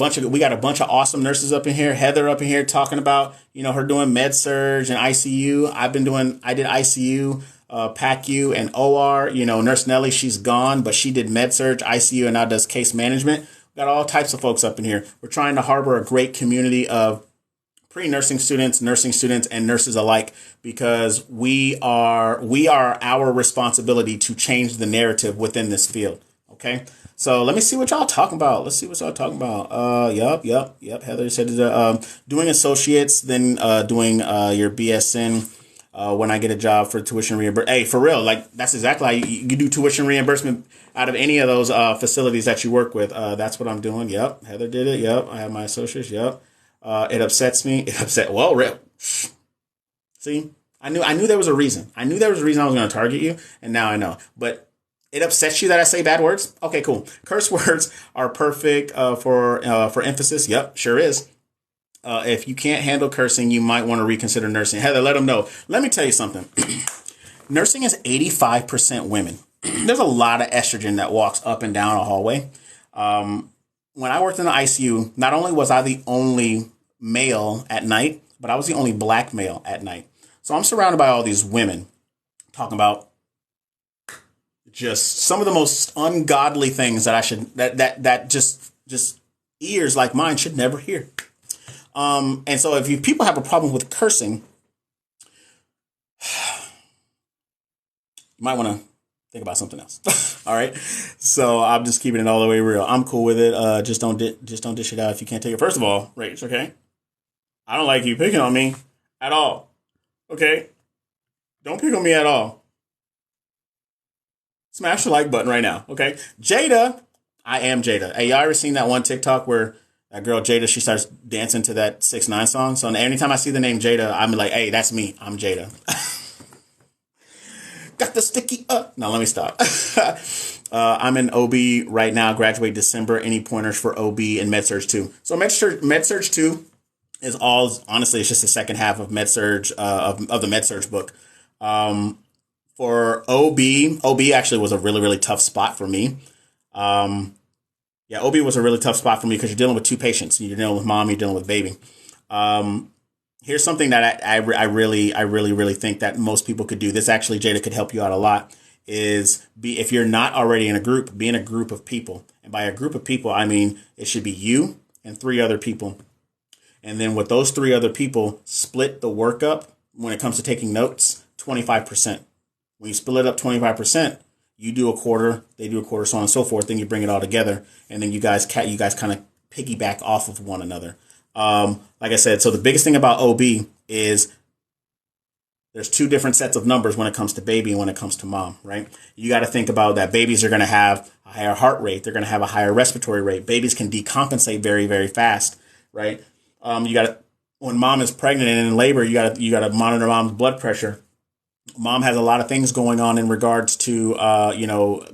bunch of awesome nurses up in here. Heather up in here talking about, her doing med surge and ICU. I did ICU, PACU, and OR. Nurse Nelly, she's gone, but she did med surge, ICU, and now does case management. We got all types of folks up in here. We're trying to harbor a great community of pre-nursing students, nursing students, and nurses alike, because we are our responsibility to change the narrative within this field. Okay, so let me see what y'all talking about. Let's see what y'all talking about. Yep. Heather said doing associates, then doing your BSN. When I get a job for tuition reimbursement. Hey, for real, like that's exactly how you do tuition reimbursement out of any of those facilities that you work with. That's what I'm doing. Yep, Heather did it. Yep, I have my associates. Yep. It upsets me. See, I knew there was a reason. I knew there was a reason I was going to target you, and now I know. But it upsets you that I say bad words? Okay, cool. Curse words are perfect for emphasis. Yep, sure is. If you can't handle cursing, you might want to reconsider nursing. Heather, let them know. Let me tell you something. Nursing is 85% women. There's a lot of estrogen that walks up and down a hallway. When I worked in the ICU, not only was I the only male at night, but I was the only black male at night. So I'm surrounded by all these women talking about just some of the most ungodly things that just ears like mine should never hear. And so if people have a problem with cursing, you might want to think about something else. All right. So I'm just keeping it all the way real. I'm cool with it. Just don't dish it out if you can't take it. First of all, Rach, okay? I don't like you picking on me at all. Okay? Don't pick on me at all. Smash the like button right now. Okay? Jada. I am Jada. Hey, y'all ever seen that one TikTok where that girl Jada, she starts dancing to that 6ix9ine song? So anytime I see the name Jada, I'm like, hey, that's me. I'm Jada. Got the sticky up. Now let me stop. I'm in OB right now. Graduate December. Any pointers for OB and MedSurg 2? So MedSurg 2 is honestly, it's just the second half of MedSurg of the MedSurg book. For OB actually was a really, really tough spot for me. OB was a really tough spot for me because you're dealing with two patients. You're dealing with mom, you're dealing with baby. Here's something that I really think that most people could do. This actually, Jada, could help you out a lot. If you're not already in a group, be in a group of people. And by a group of people, I mean it should be you and 3 other people. And then with those 3 other people, split the work up when it comes to taking notes, 25%. When you split it up 25%, you do a quarter, they do a quarter, so on and so forth. Then you bring it all together, and then you guys kind of piggyback off of one another. Like I said, so the biggest thing about OB is there's 2 different sets of numbers when it comes to baby and when it comes to mom, right? You got to think about that babies are going to have a higher heart rate. They're going to have a higher respiratory rate. Babies can decompensate very, very fast, right? When mom is pregnant and in labor, you got to monitor mom's blood pressure. Mom has a lot of things going on in regards to,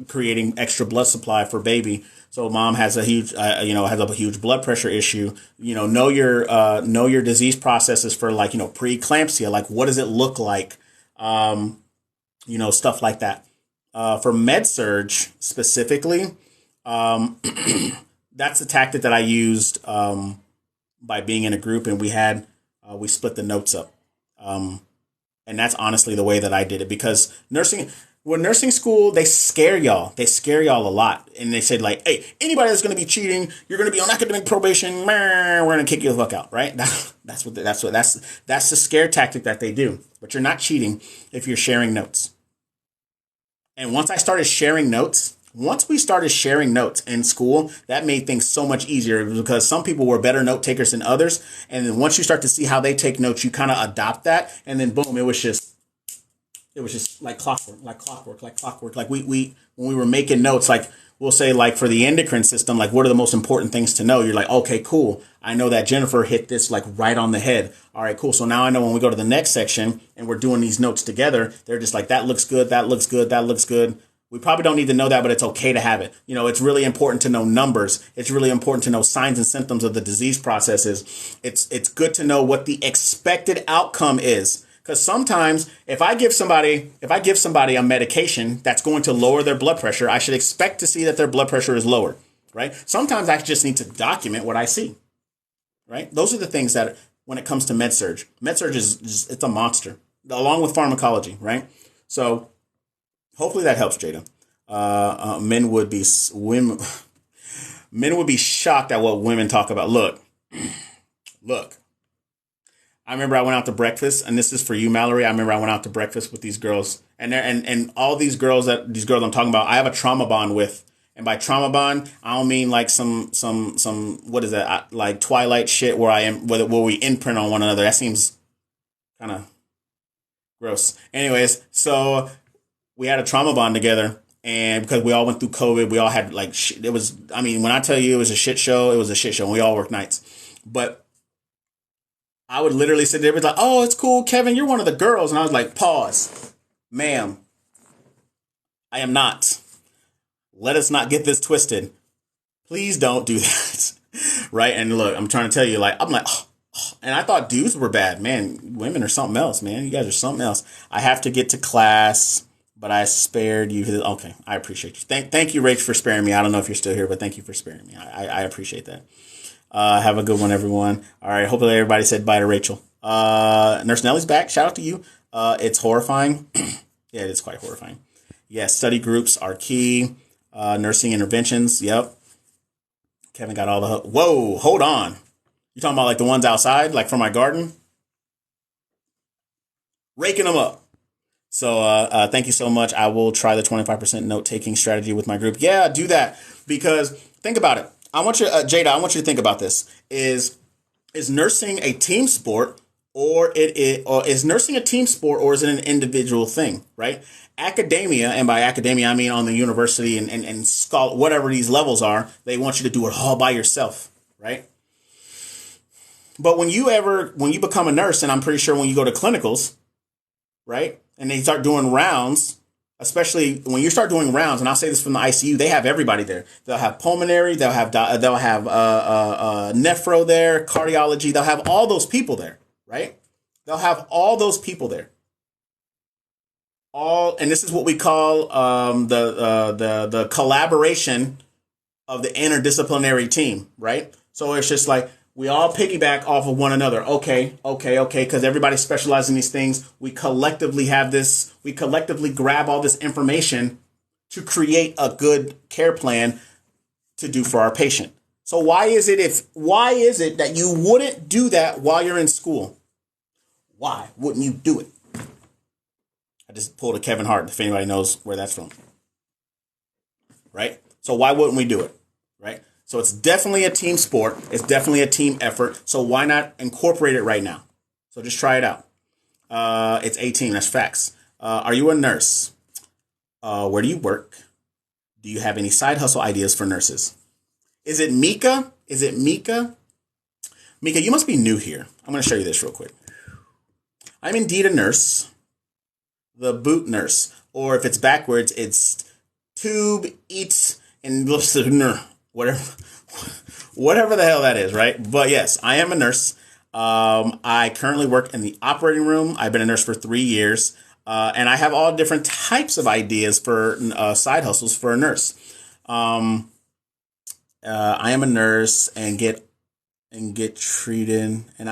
creating extra blood supply for baby. So mom has a huge blood pressure issue. Know your disease processes for preeclampsia. Like, what does it look like? Stuff like that. For med-surg specifically, that's the tactic that I used by being in a group, and we split the notes up. And that's honestly the way that I did it, because nursing school, they scare y'all. They scare y'all a lot. And they said, like, hey, anybody that's going to be cheating, you're going to be on academic probation. We're going to kick you the fuck out. Right. That's the scare tactic that they do. But you're not cheating if you're sharing notes. And once we started sharing notes in school, that made things so much easier, because some people were better note takers than others. And then once you start to see how they take notes, you kind of adopt that. And then boom, it was just like clockwork. Like we when we were making notes, like we'll say, like for the endocrine system, like what are the most important things to know? You're like, okay, cool. I know that Jennifer hit this like right on the head. All right, cool. So now I know when we go to the next section and we're doing these notes together, they're just like, that looks good. That looks good. That looks good. We probably don't need to know that, but it's okay to have it. It's really important to know numbers. It's really important to know signs and symptoms of the disease processes. It's good to know what the expected outcome is. Because sometimes if I give somebody a medication that's going to lower their blood pressure, I should expect to see that their blood pressure is lower, right? Sometimes I just need to document what I see, right? Those are the things that when it comes to med-surg is it's a monster along with pharmacology, right? So hopefully that helps, Jada. Men would be shocked at what women talk about. Look. I remember I went out to breakfast, and this is for you, Mallory. I remember I went out to breakfast with these girls, and all these girls I'm talking about, I have a trauma bond with. And by trauma bond, I don't mean like some what is that, like Twilight shit where we imprint on one another. That seems kind of gross. Anyways, so we had a trauma bond together, and because we all went through COVID, we all had like it was. I mean, when I tell you it was a shit show, it was a shit show. And we all worked nights, but I would literally sit there and be like, "Oh, it's cool, Kevin. You're one of the girls," and I was like, "Pause, ma'am. I am not. Let us not get this twisted. Please don't do that." Right? And look, I'm trying to tell you, like, I'm like, oh. And I thought dudes were bad. Man, women are something else, man. You guys are something else. I have to get to class, but I spared you. Okay, I appreciate you. Thank you, Rach, for sparing me. I don't know if you're still here, but thank you for sparing me. I appreciate that. Have a good one, everyone. All right, hopefully everybody said bye to Rachel. Nurse Nellie's back. Shout out to you. It's horrifying. Yeah, it is quite horrifying. Yes, study groups are key. Nursing interventions. Yep. Kevin got all the... Whoa, hold on. You talking about like the ones outside, like from my garden? Raking them up. So thank you so much. I will try the 25% note-taking strategy with my group. Yeah, do that. Because think about it. I want you, Jada, I want you to think about this. Is nursing a team sport, or is nursing a team sport, or is it an individual thing, right? Academia, and by academia, I mean on the university and scholar, whatever these levels are, they want you to do it all by yourself, right? But when you become a nurse, and I'm pretty sure when you go to clinicals, right, and they start doing rounds, especially when you start doing rounds, and I'll say this from the ICU, they have everybody there. They'll have pulmonary, they'll have nephro there, cardiology. They'll have all those people there, right? They'll have all those people there. And this is what we call the collaboration of the interdisciplinary team, right? So it's just like we all piggyback off of one another. Okay, because everybody specializes in these things. We collectively grab all this information to create a good care plan to do for our patient. So why is it that you wouldn't do that while you're in school? Why wouldn't you do it? I just pulled a Kevin Hart, if anybody knows where that's from. Right? So why wouldn't we do it? Right? So it's definitely a team sport. It's definitely a team effort. So why not incorporate it right now? So just try it out. It's 18. That's facts. Are you a nurse? Where do you work? Do you have any side hustle ideas for nurses? Is it Mika? Mika, you must be new here. I'm going to show you this real quick. I'm indeed a nurse. The boot nurse. Or if it's backwards, it's tube, eats, and whatever the hell that is, right? But yes, I am a nurse. I currently work in the operating room. I've been a nurse for 3 years. And I have all different types of ideas for side hustles for a nurse. I am a nurse and get treated, and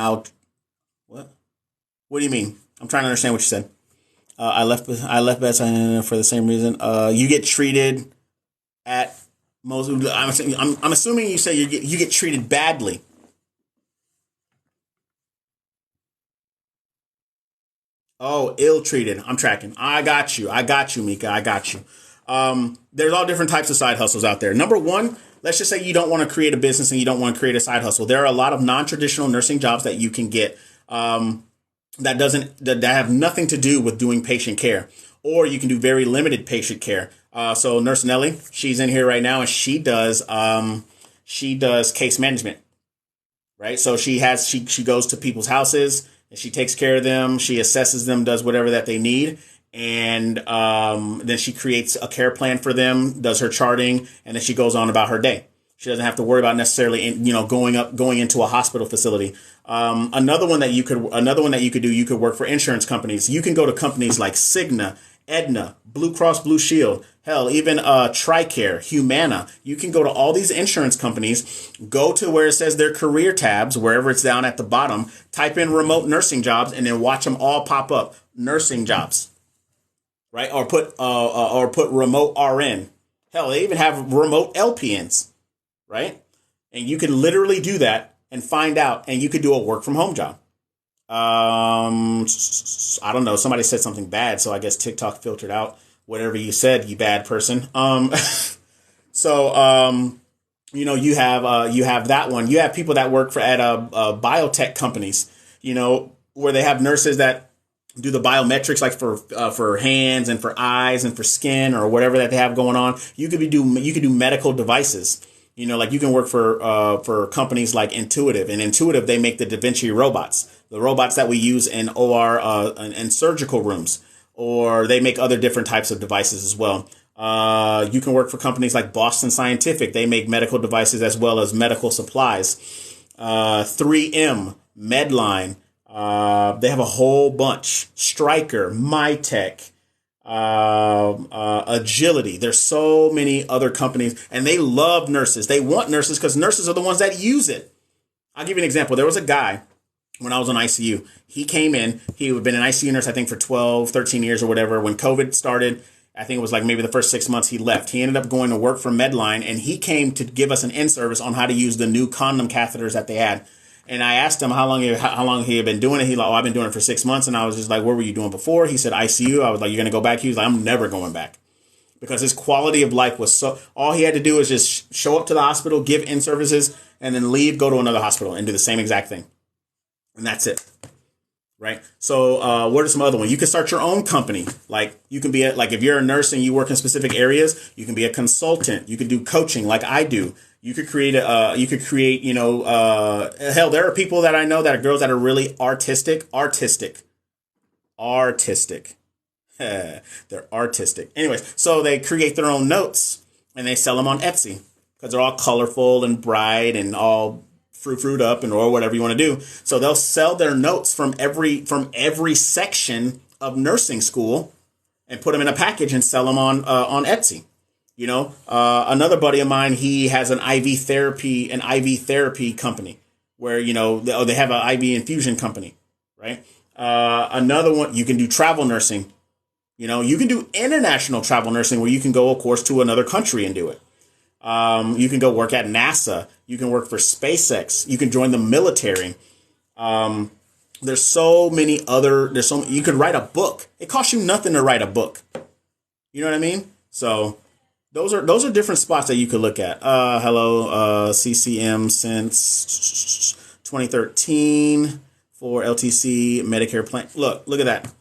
what do you mean? I'm trying to understand what you said. I left bedside for the same reason. You get treated at most. I'm assuming you say you get treated badly. Oh, ill-treated. I'm tracking. I got you, Mika. I got you. There's all different types of side hustles out there. Number one, let's just say you don't want to create a business and you don't want to create a side hustle. There are a lot of non-traditional nursing jobs that you can get that have nothing to do with doing patient care. Or you can do very limited patient care. So Nurse Nellie, she's in here right now, and she does case management, right? So she goes to people's houses and she takes care of them. She assesses them, does whatever that they need, And then she creates a care plan for them, does her charting, and then she goes on about her day. She doesn't have to worry about necessarily, going into a hospital facility. Another one that you could do, you could work for insurance companies. You can go to companies like Cigna, Aetna, Blue Cross Blue Shield, hell, even TRICARE, Humana. You can go to all these insurance companies, go to where it says their career tabs, wherever it's down at the bottom, type in remote nursing jobs, and then watch them all pop up. Nursing jobs, right? Or put remote RN. Hell, they even have remote LPNs, right? And you can literally do that and find out, and you could do a work from home job. I don't know. Somebody said something bad, so I guess TikTok filtered out whatever you said, you bad person. You have that one. You have people that work at biotech companies, where they have nurses that do the biometrics, like for hands and for eyes and for skin or whatever that they have going on. You could do medical devices. Like you can work for companies like Intuitive. And Intuitive, they make the Da Vinci robots, the robots that we use in OR and surgical rooms, or they make other different types of devices as well. You can work for companies like Boston Scientific. They make medical devices as well as medical supplies. 3M, Medline, they have a whole bunch. Stryker, Mytech, Agility. There's so many other companies, and they love nurses. They want nurses because nurses are the ones that use it. I'll give you an example. There was a guy when I was on ICU. He came in. He had been an ICU nurse, I think, for 12, 13 years or whatever. When COVID started, I think it was like maybe the first 6 months he left. He ended up going to work for Medline, and he came to give us an in-service on how to use the new condom catheters that they had. And I asked him how long he had been doing it. He's like, I've been doing it for 6 months. And I was just like, what were you doing before? He said, ICU. I was like, you're going to go back? He was like, I'm never going back. Because his quality of life was all he had to do was just show up to the hospital, give in-services, and then leave, go to another hospital and do the same exact thing. And that's it. Right. So what are some other ones? You can start your own company. Like you can be if you're a nurse and you work in specific areas, you can be a consultant. You can do coaching like I do. You could create hell, there are people that I know that are girls that are really artistic. They're artistic. Anyways, so they create their own notes and they sell them on Etsy because they're all colorful and bright and all fruit up and or whatever you want to do. So they'll sell their notes from every section of nursing school and put them in a package and sell them on Etsy. Another buddy of mine, he has an IV therapy company where, they have an IV infusion company, right? Another one, you can do travel nursing. You can do international travel nursing where you can go, of course, to another country and do it. You can go work at NASA. You can work for SpaceX. You can join the military. There's so many you could write a book. It costs you nothing to write a book. You know what I mean? So those are different spots that you could look at. CCM since 2013 for LTC Medicare plan. Look at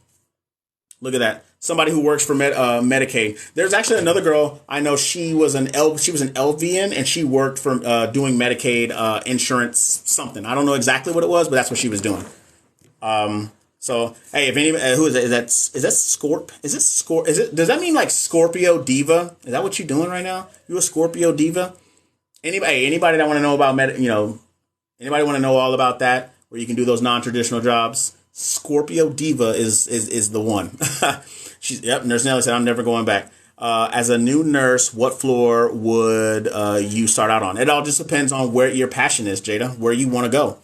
that. Somebody who works for Medicaid. There's actually another girl I know. She was an LVN and she worked for doing Medicaid insurance something. I don't know exactly what it was, but that's what she was doing. So hey, if anybody who is that Scorp? Is it Scorp? Does that mean like Scorpio Diva? Is that what you're doing right now? You a Scorpio Diva? Anybody that want to know about anybody want to know all about that, where you can do those non-traditional jobs? Scorpio Diva is the one. Nurse Nelly said, I'm never going back. As a new nurse, what floor would you start out on? It all just depends on where your passion is, Jada, where you want to go.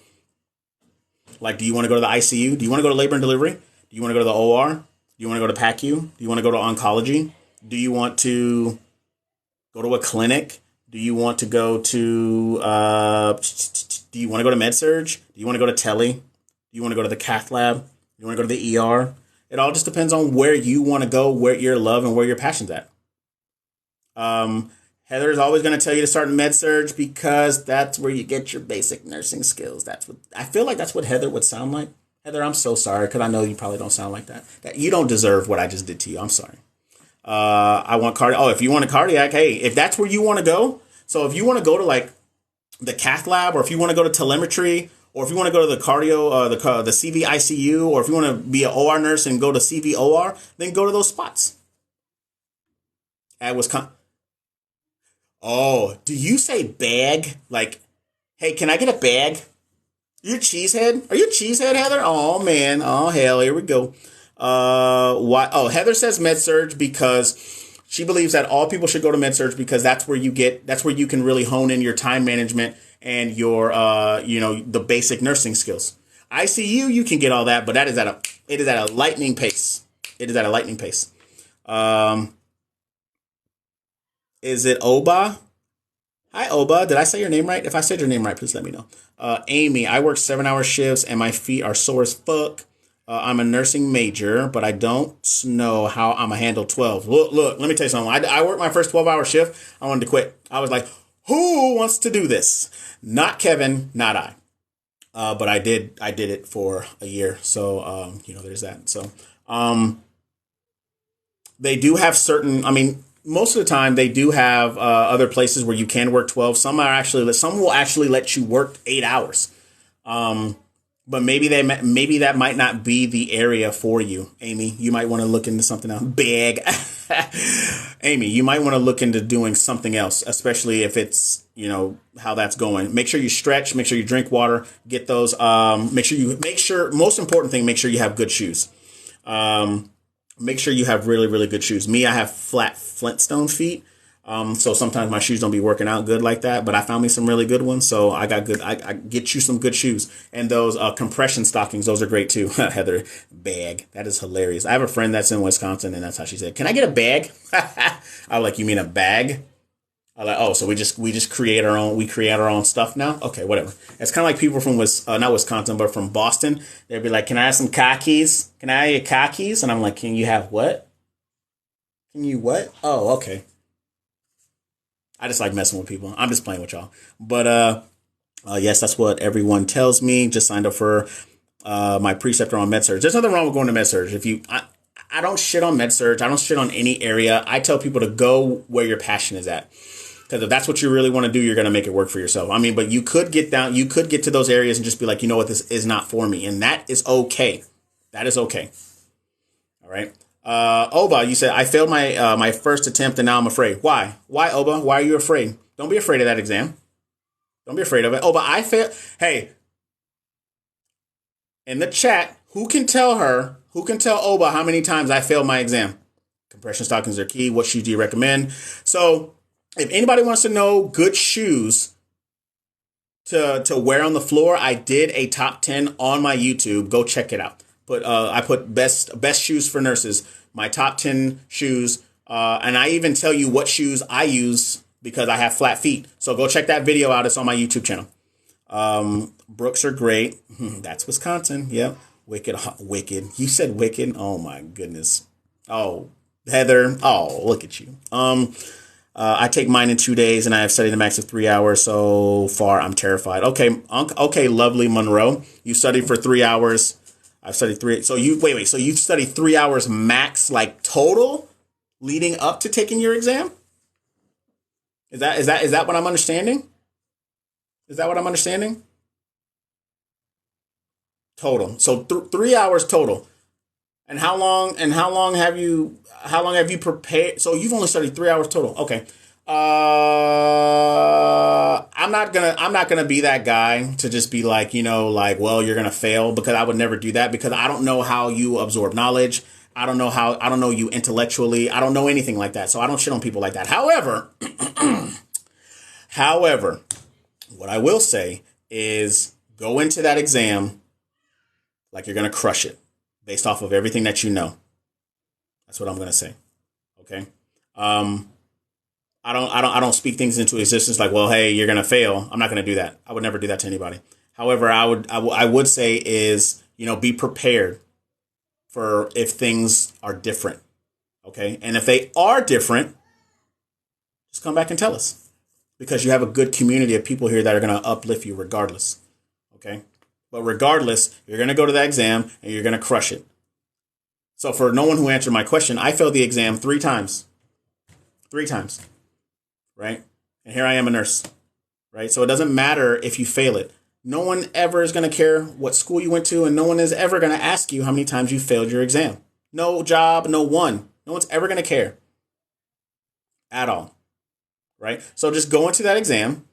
Like, do you want to go to the ICU? Do you want to go to labor and delivery? Do you want to go to the OR? Do you want to go to PACU? Do you want to go to oncology? Do you want to go to a clinic? Do you want to go to, do you want to go to med-surg? Do you want to go to tele? Do you want to go to the cath lab? Do you want to go to the ER? It all just depends on where you want to go, where your love and where your passion's at. Heather is always going to tell you to start med-surg because that's where you get your basic nursing skills. I feel like that's what Heather would sound like. Heather, I'm so sorry because I know you probably don't sound like that. You don't deserve what I just did to you. I'm sorry. I want cardiac. Oh, if you want a cardiac, hey, if that's where you want to go. So if you want to go to like the cath lab, or if you want to go to telemetry, or if you want to go to the cardio, the CVICU, or if you want to be an OR nurse and go to CVOR, then go to those spots. At Wisconsin. Oh, do you say bag? Like, hey, can I get a bag? You cheesehead? Are you a cheesehead, Heather? Oh man. Oh hell, here we go. Why? Oh, Heather says med surg because she believes that all people should go to med surg because that's where you can really hone in your time management and your the basic nursing skills. ICU, you can get all that, but it is at a lightning pace. It is at a lightning pace. Is it Oba? Hi, Oba. Did I say your name right? If I said your name right, please let me know. Amy, I work 7-hour shifts and my feet are sore as fuck. I'm a nursing major, but I don't know how I'm going to handle 12. Look, let me tell you something. I worked my first 12-hour shift. I wanted to quit. I was like, who wants to do this? Not Kevin, not I. But I did it for a year. So, there's that. So, they do have most of the time they do have other places where you can work 12. Some will actually let you work 8 hours. But maybe that might not be the area for you, Amy. You might want to look into something else. Big. Amy, you might want to look into doing something else, especially if it's, how that's going. Make sure you stretch, make sure you drink water, get those, most important thing, make sure you have good shoes. Make sure you have really, really good shoes. Me, I have flat Flintstone feet. So sometimes my shoes don't be working out good like that, but I found me some really good ones. So I get you some good shoes, and those compression stockings. Those are great too. Heather, bag. That is hilarious. I have a friend that's in Wisconsin, and that's how she said, "Can I get a bag?" I was like, "You mean a bag?" I was like, "Oh, so we just create our own. We create our own stuff now." Okay, whatever. It's kind of like people from not Wisconsin, but from Boston. They'd be like, "Can I have some khakis? Can I have your khakis?" And I'm like, "Can you have what? Can you what? Oh, okay." I just like messing with people. I'm just playing with y'all. But yes, that's what everyone tells me. Just signed up for my preceptor on MedSurge. There's nothing wrong with going to MedSurge. I don't shit on MedSurge. I don't shit on any area. I tell people to go where your passion is at. Because if that's what you really want to do, you're going to make it work for yourself. But you could get to those areas and just be like, you know what, this is not for me. And that is okay. That is okay. All right. Oba, you said, I failed my first attempt and now I'm afraid. Why? Why, Oba? Why are you afraid? Don't be afraid of that exam. Don't be afraid of it. Oba, I failed. Hey, in the chat, who can tell Oba how many times I failed my exam? Compression stockings are key. What shoes do you recommend? So if anybody wants to know good shoes to wear on the floor, I did a top 10 on my YouTube. Go check it out. I put best shoes for nurses, my top 10 shoes, and I even tell you what shoes I use because I have flat feet. So go check that video out. It's on my YouTube channel. Brooks are great. That's Wisconsin. Yep. Wicked. You said wicked. Oh my goodness. Oh, Heather. Oh, look at you. I take mine in 2 days and I have studied a max of 3 hours. So far, I'm terrified. Okay. Lovely Monroe. You studied for 3 hours. I've studied 3. So so you've studied 3 hours max, like total, leading up to taking your exam? Is that what I'm understanding? Is that what I'm understanding? Total. So 3 hours total. And how long have you prepared? So you've only studied 3 hours total. Okay. I'm not gonna be that guy to just be like, well, you're gonna fail, because I would never do that, because I don't know how you absorb knowledge. I don't know you intellectually. I don't know anything like that. So I don't shit on people like that. However, what I will say is go into that exam like you're gonna crush it based off of everything that you know. That's what I'm gonna say. Okay. I don't speak things into existence like, well, hey, you're gonna fail. I'm not gonna do that. I would never do that to anybody. However, I would say is, be prepared for if things are different. Okay, and if they are different, just come back and tell us, because you have a good community of people here that are gonna uplift you regardless. Okay, but regardless, you're gonna go to that exam and you're gonna crush it. So for no one who answered my question, I failed the exam 3 times. 3 times. Right? And here I am, a nurse. Right? So it doesn't matter if you fail it. No one ever is going to care what school you went to, and no one is ever going to ask you how many times you failed your exam. No job, no one. No one's ever going to care at all, right? So just go into that exam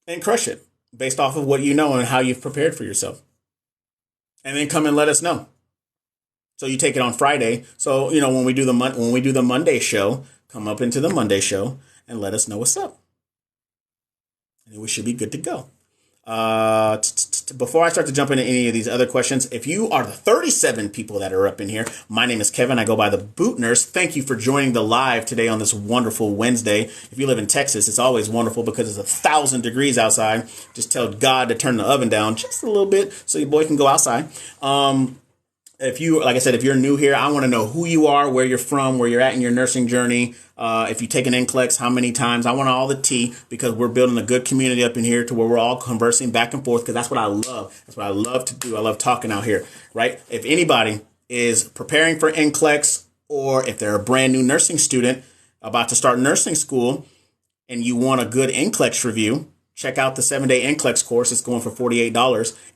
and crush it based off of what you know and how you've prepared for yourself. And then come and let us know. So you take it on Friday. So, when we do the Monday show, come up into the Monday show and let us know what's up. And we should be good to go. Before I start to jump into any of these other questions, if you are the 37 people that are up in here, my name is Kevin. I go by the Boot Nurse. Thank you for joining the live today on this wonderful Wednesday. If you live in Texas, it's always wonderful because it's 1,000 degrees outside. Just tell God to turn the oven down just a little bit so your boy can go outside. If you're new here, I want to know who you are, where you're from, where you're at in your nursing journey. If you take an NCLEX, how many times? I want all the tea because we're building a good community up in here to where we're all conversing back and forth because that's what I love. That's what I love to do. I love talking out here, right? If anybody is preparing for NCLEX or if they're a brand new nursing student about to start nursing school and you want a good NCLEX review, check out the 7-day NCLEX course. It's going for $48,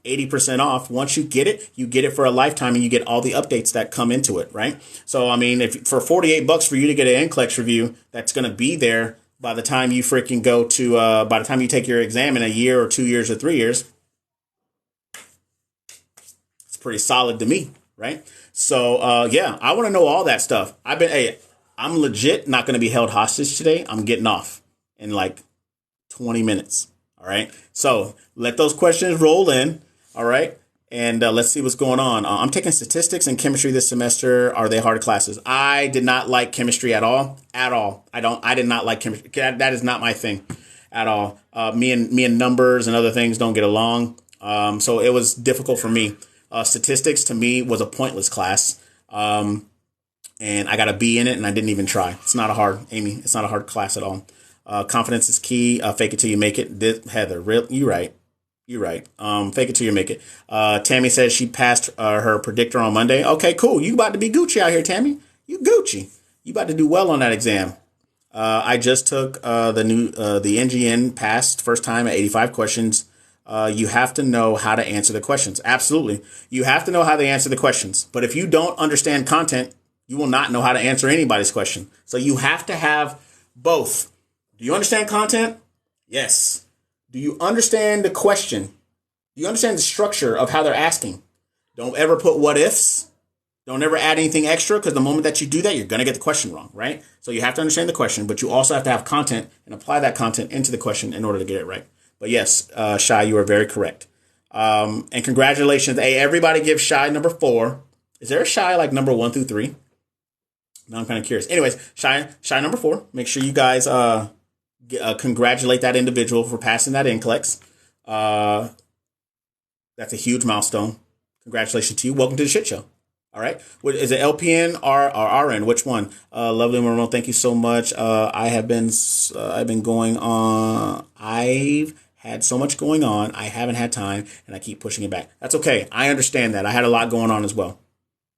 80% off. Once you get it for a lifetime and you get all the updates that come into it, right? So, if for $48 for you to get an NCLEX review, that's going to be there by the time you freaking go to, by the time you take your exam in a year or 2 years or 3 years. It's pretty solid to me, right? So, I want to know all that stuff. I'm legit not going to be held hostage today. I'm getting off in like 20 minutes. All right. So let those questions roll in. All right. And let's see what's going on. I'm taking statistics and chemistry this semester. Are they hard classes? I did not like chemistry at all. I did not like chemistry. That is not my thing at all. Me and numbers and other things don't get along. So it was difficult for me. Statistics to me was a pointless class. And I got a B in it and I didn't even try. It's not a hard class at all. Confidence is key. Fake it till you make it. Heather, you right. Fake it till you make it. Tammy says she passed her predictor on Monday. Okay, cool. You about to be Gucci out here, Tammy. You Gucci. You about to do well on that exam. I just took the NGN, passed first time at 85 questions. You have to know how to answer the questions. Absolutely. You have to know how to answer the questions. But if you don't understand content, you will not know how to answer anybody's question. So you have to have both. Do you understand content? Yes. Do you understand the question? Do you understand the structure of how they're asking? Don't ever put what ifs. Don't ever add anything extra because the moment that you do that, you're going to get the question wrong, right? So you have to understand the question, but you also have to have content and apply that content into the question in order to get it right. But yes, Shai, you are very correct. And congratulations. Hey, everybody give Shai number 4. Is there a Shai like number 1 through 3? Now I'm kind of curious. Anyways, Shai number 4. Make sure you guys congratulate that individual for passing that NCLEX. That's a huge milestone. Congratulations to you. Welcome to the shit show. All right. Is it LPN or RN? Which one? Lovely Marone, thank you so much. I've been going on. I've had so much going on. I haven't had time and I keep pushing it back. That's okay. I understand that. I had a lot going on as well.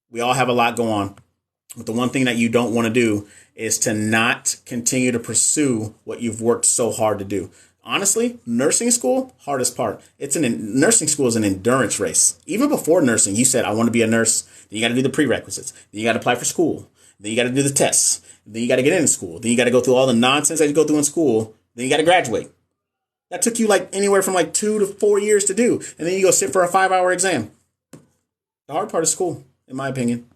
We all have a lot going on. But the one thing that you don't want to do is to not continue to pursue what you've worked so hard to do. Honestly, nursing school, hardest part. Nursing school is an endurance race. Even before nursing, you said, I want to be a nurse. Then you got to do the prerequisites. Then you got to apply for school. Then you got to do the tests. Then you got to get in school. Then you got to go through all the nonsense that you go through in school. Then you got to graduate. That took you anywhere from 2 to 4 years to do. And then you go sit for a 5-hour exam. The hard part is school, in my opinion.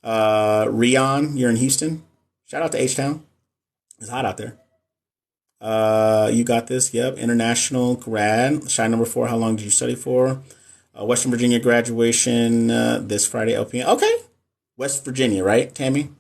Rion, you're in Houston. Shout out to H-Town. It's hot out there. You got this. Yep. International grad. Shine number 4. How long did you study for? Western Virginia graduation this Friday. LPN. Okay. West Virginia, right, Tammy?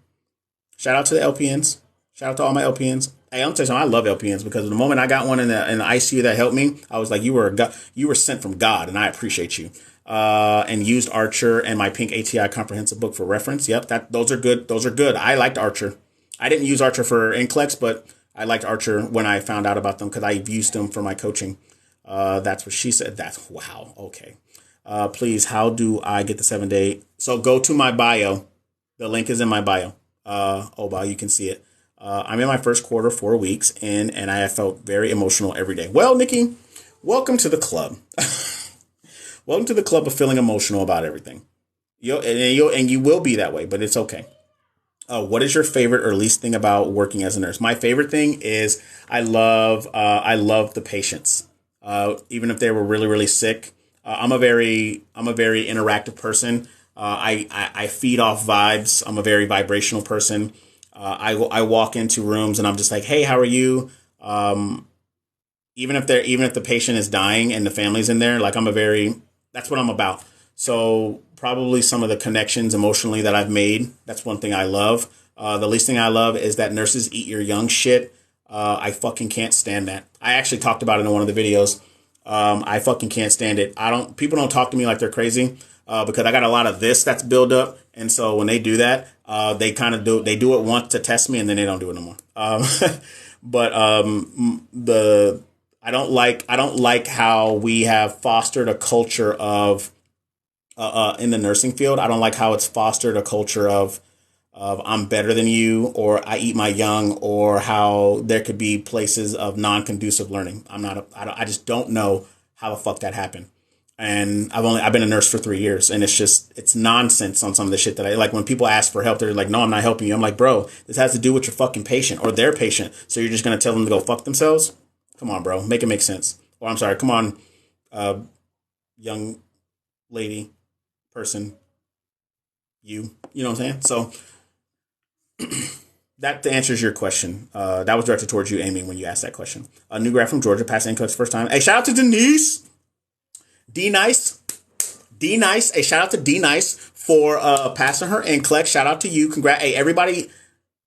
Shout out to the LPNs. Shout out to all my LPNs. Hey, I'm telling you, I love LPNs because the moment I got one in the ICU that helped me, I was like, you were sent from God, and I appreciate you. And used Archer and my pink ATI comprehensive book for reference. Yep, those are good. Those are good. I liked Archer. I didn't use Archer for NCLEX, but I liked Archer when I found out about them because I used them for my coaching. That's what she said. That's wow. Okay. Please, how do I get the 7-day? So go to my bio. The link is in my bio. Wow, you can see it. I'm in my first quarter, 4 weeks in, and I have felt very emotional every day. Well, Nikki, welcome to the club. Welcome to the club of feeling emotional about everything. You will be that way, but it's okay. What is your favorite or least thing about working as a nurse? My favorite thing is I love the patients. Even if they were really, really sick. I'm a very interactive person. I feed off vibes. I'm a very vibrational person. I walk into rooms and I'm just like, hey, how are you? Even if the patient is dying and the family's in there, like that's what I'm about. So probably some of the connections emotionally that I've made. That's one thing I love. The least thing I love is that nurses eat your young shit. I fucking can't stand that. I actually talked about it in one of the videos. I fucking can't stand it. People don't talk to me like they're crazy, because I got a lot of this that's built up. And so when they do that, they do it once to test me and then they don't do it no more. I don't like how we have fostered a culture of, in the nursing field. I don't like how it's fostered a culture of I'm better than you, or I eat my young, or how there could be places of non-conducive learning. I just don't know how the fuck that happened. And I've been a nurse for 3 years, and it's nonsense on some of the shit that I like. When people ask for help, they're like, no, I'm not helping you. I'm like, bro, this has to do with your fucking patient or their patient. So you're just going to tell them to go fuck themselves? Come on, bro. Make it make sense. Or I'm sorry. Come on, young lady, person, you know what I'm saying? So that answers your question. That was directed towards you, Amy, when you asked that question. A new grad from Georgia, passed NCLEX first time. Hey, shout out to Denise. D Nice. Hey, shout out to D Nice for passing her NCLEX. Shout out to you. Congrats. Hey, everybody.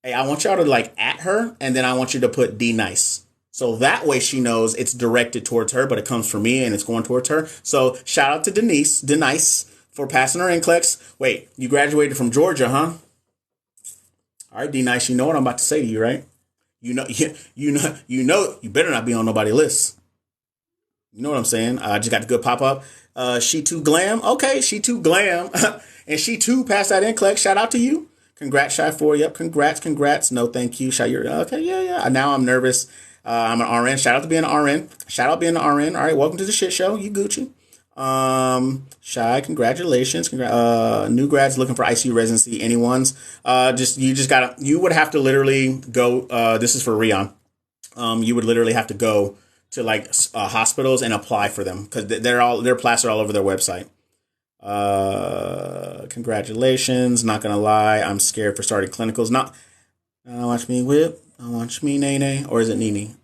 Hey, I want y'all to like at her, and then I want you to put D Nice. So that way she knows it's directed towards her, but it comes from me and it's going towards her. So shout out to Denise for passing her NCLEX. Wait, you graduated from Georgia, huh? All right, D Nice, you know what I'm about to say to you, right? You better not be on nobody's list. You know what I'm saying? I just got the good pop up. She too glam. Okay, she too glam. And she too passed that NCLEX. Shout out to you. Congrats, Shy 4. Yep, congrats. No, thank you, Shy. You're okay. Yeah. Now I'm nervous. I'm an RN. Shout out to being an RN. All right, welcome to the shit show. You Gucci. Shy, congratulations. New grads looking for ICU residency. Anyone's. You would have to literally go. This is for Rion. You would literally have to go to like hospitals and apply for them, because their plaques are all over their website. Congratulations. Not gonna lie, I'm scared for starting clinicals. Watch me whip. Watch me nay. Or is it Nene?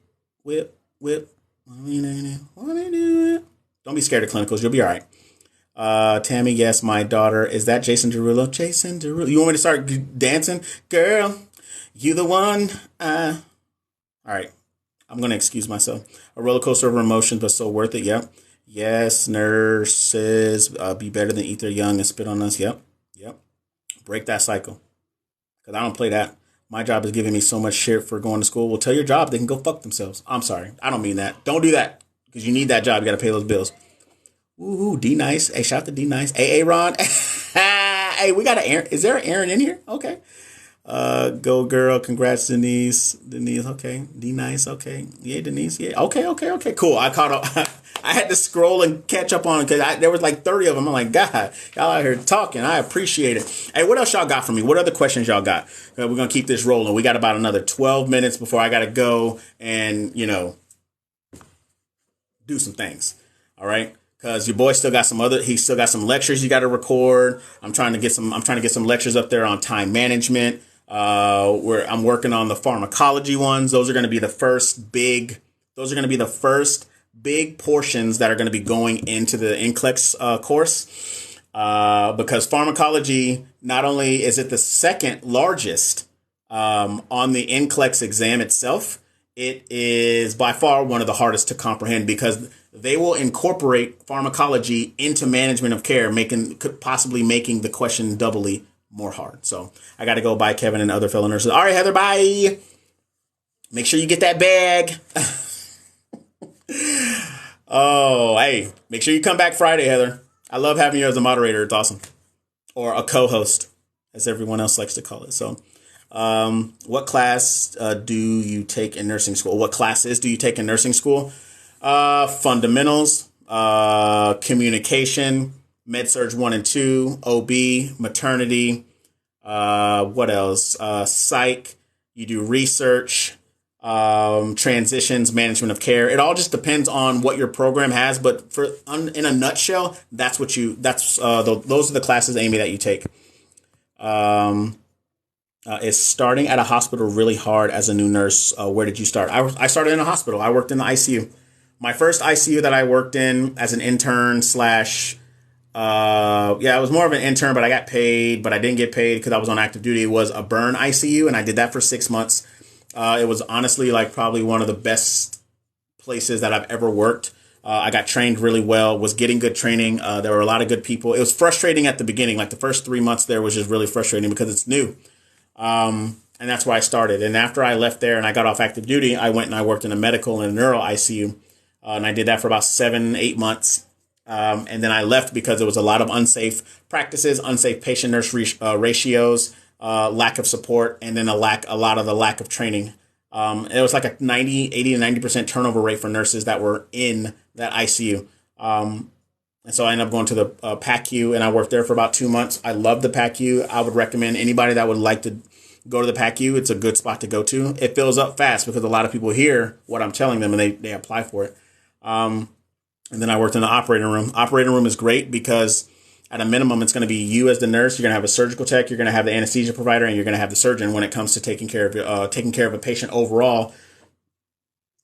Whip. Want me nay. Want me do it? Don't be scared of clinicals. You'll be all right. Tammy, yes, my daughter. Is that Jason Derulo? Jason Derulo. You want me to start dancing? Girl, you the one. All right. I'm going to excuse myself. A roller coaster of emotions, but so worth it. Yep. Yes, nurses. Be better than eat their young and spit on us. Yep. Break that cycle. Because I don't play that. My job is giving me so much shit for going to school. Well, tell your job they can go fuck themselves. I'm sorry. I don't mean that. Don't do that. Because you need that job. You got to pay those bills. Ooh, D Nice. Hey, shout out to D Nice. AA Ron. Hey, we got an Aaron. Is there an Aaron in here? Okay. Go girl. Congrats, Denise. Okay. D Nice. Okay. Yeah, Denise. Yeah. Okay. Cool. I caught up. I had to scroll and catch up on it because there was like 30 of them. I'm like, God, y'all out here talking. I appreciate it. Hey, what else y'all got for me? What other questions y'all got? We're going to keep this rolling. We got about another 12 minutes before I got to go and, do some things. All right. Because your boy still got some lectures you got to record. I'm trying to get some lectures up there on time management. Where I'm working on the pharmacology ones. Those are going to be the first big portions that are going to be going into the NCLEX course. Because pharmacology, not only is it the second largest on the NCLEX exam itself, it is by far one of the hardest to comprehend, because they will incorporate pharmacology into management of care, possibly making the question doubly more hard. So I got to go. Bye, Kevin and other fellow nurses. All right, Heather, bye. Make sure you get that bag. Oh, hey, make sure you come back Friday, Heather. I love having you as a moderator. It's awesome. Or a co-host, as everyone else likes to call it. So what class do you take in nursing school? What classes do you take in nursing school? Fundamentals, communication, med-surg 1 and 2, OB, maternity, what else? Psych, you do research, transitions, management of care. It all just depends on what your program has, but in a nutshell, those are the classes, Amy, that you take. Is starting at a hospital really hard as a new nurse? Where did you start? I started in a hospital. I worked in the ICU. My first ICU that I worked in as an intern slash, I was more of an intern, but I got paid, but I didn't get paid because I was on active duty. It was a burn ICU, and I did that for 6 months. It was honestly like probably one of the best places that I've ever worked. I got trained really well, was getting good training. There were a lot of good people. It was frustrating at the beginning. Like the first 3 months there was just really frustrating because it's new. And that's where I started. And after I left there and I got off active duty, I went and I worked in a medical and a neuro ICU. And I did that for about 7-8 months. And then I left because there was a lot of unsafe practices, unsafe patient-nurse ratios, lack of support, and then a lot of the lack of training. It was like a 80 to 90% turnover rate for nurses that were in that ICU. And so I ended up going to the PACU, and I worked there for about 2 months. I love the PACU. I would recommend anybody that would like to go to the PACU. It's a good spot to go to. It fills up fast because a lot of people hear what I'm telling them and they apply for it. And then I worked in the operating room. Operating room is great because at a minimum, it's going to be you as the nurse. You're going to have a surgical tech. You're going to have the anesthesia provider, and you're going to have the surgeon when it comes to taking care of a patient overall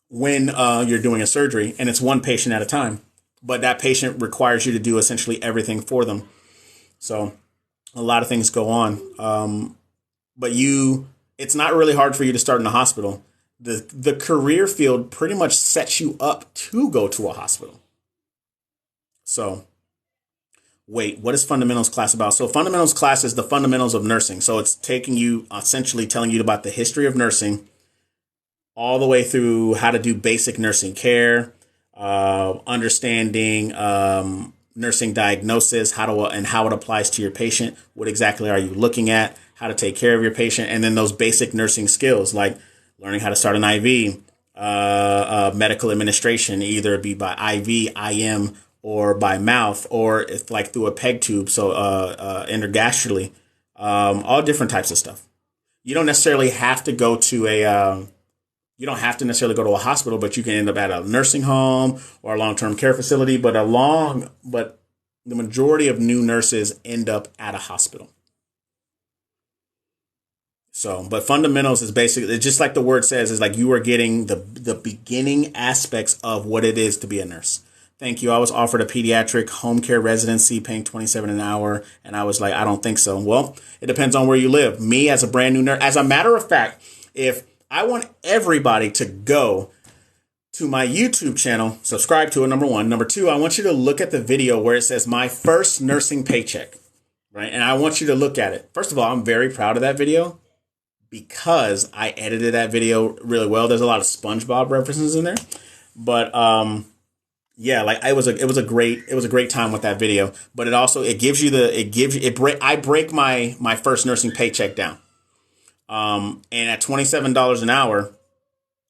when you're doing a surgery. And it's one patient at a time. But that patient requires you to do essentially everything for them. So a lot of things go on. But it's not really hard for you to start in a hospital. The career field pretty much sets you up to go to a hospital. So, wait, what is fundamentals class about? So fundamentals class is the fundamentals of nursing. So it's essentially telling you about the history of nursing all the way through how to do basic nursing care, understanding nursing diagnosis, how it applies to your patient. What exactly are you looking at? How to take care of your patient, and then those basic nursing skills like learning how to start an IV, medical administration, either be by IV, IM, or by mouth, or if like through a peg tube, so intergastrally, all different types of stuff. You don't necessarily have to go to a hospital, but you can end up at a nursing home or a long-term care facility. But the majority of new nurses end up at a hospital. So, but fundamentals is basically, it's just like the word says, is like you are getting the beginning aspects of what it is to be a nurse. Thank you. I was offered a pediatric home care residency paying $27 an hour. And I was like, I don't think so. Well, it depends on where you live. Me as a brand new nurse, as a matter of fact, if I want everybody to go to my YouTube channel, subscribe to it, number one. Number two, I want you to look at the video where it says my first nursing paycheck, right? And I want you to look at it. First of all, I'm very proud of that video because I edited that video really well. There's a lot of SpongeBob references in there, but yeah, like it was a great time with that video. But I break my first nursing paycheck down, and at $27 an hour,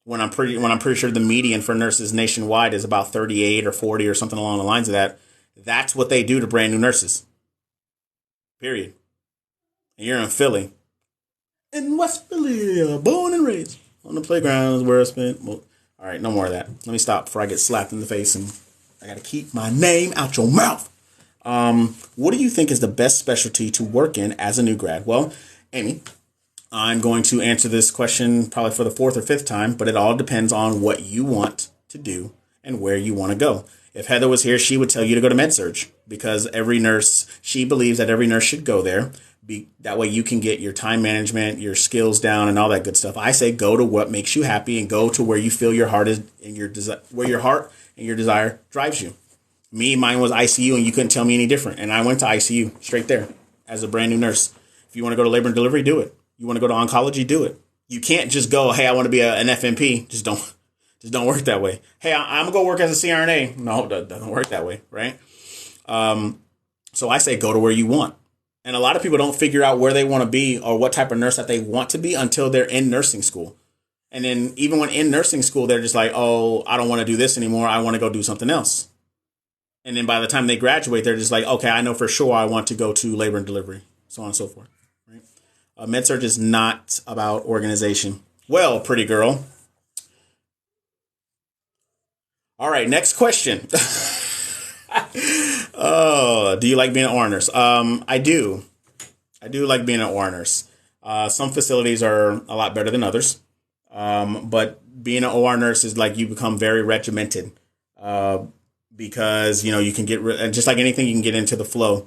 when I'm pretty sure the median for nurses nationwide is about 38 or 40 or something along the lines of that. That's what they do to brand new nurses. Period. And you're in Philly. In West Philly, born and raised on the playground is where I spent. Well, all right, no more of that. Let me stop before I get slapped in the face, and I got to keep my name out your mouth. What do you think is the best specialty to work in as a new grad? Well, Amy, I'm going to answer this question probably for the fourth or fifth time, but it all depends on what you want to do and where you want to go. If Heather was here, she would tell you to go to med-surg because she believes that every nurse should go there. That way you can get your time management, your skills down, and all that good stuff. I say go to what makes you happy and go to where you feel your heart is and where your heart and your desire drives you. Mine was ICU, and you couldn't tell me any different. And I went to ICU straight there as a brand new nurse. If you want to go to labor and delivery, do it. You want to go to oncology, do it. You can't just go, hey, I want to be an FNP. Just don't work that way. Hey, I'm gonna go work as a CRNA. No, that doesn't work that way, right? So I say go to where you want. And a lot of people don't figure out where they want to be or what type of nurse that they want to be until they're in nursing school. And then even when in nursing school, they're just like, oh, I don't want to do this anymore. I want to go do something else. And then by the time they graduate, they're just like, okay, I know for sure I want to go to labor and delivery, so on and so forth. Right? Med-surg is not about organization. Well, pretty girl. All right, next question. Oh, do you like being an OR nurse? I do. I do like being an OR nurse. Some facilities are a lot better than others. But being an OR nurse is like you become very regimented. Because, you can get, just like anything, you can get into the flow.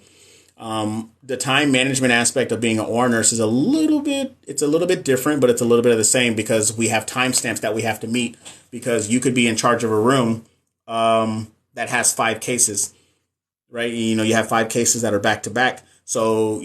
The time management aspect of being an OR nurse is a little bit different, but it's a little bit of the same because we have timestamps that we have to meet because you could be in charge of a room, that has 5 cases, right? You have 5 cases that are back to back. So,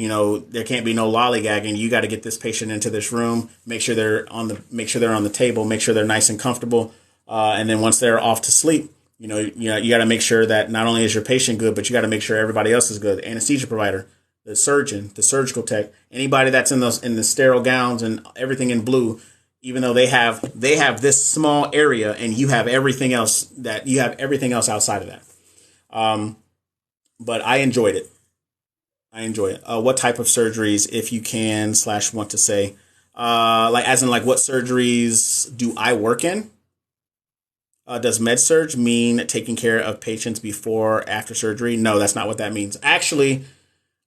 there can't be no lollygagging. You got to get this patient into this room, make sure they're on the table, make sure they're nice and comfortable. And then once they're off to sleep, you got to make sure that not only is your patient good, but you got to make sure everybody else is good. The anesthesia provider, the surgeon, the surgical tech, anybody that's in the sterile gowns and everything in blue, even though they have this small area and you have everything else outside of that. But I enjoyed it. What type of surgeries, if you can / want to say, what surgeries do I work in? Does med-surg mean taking care of patients before or after surgery? No, that's not what that means. Actually,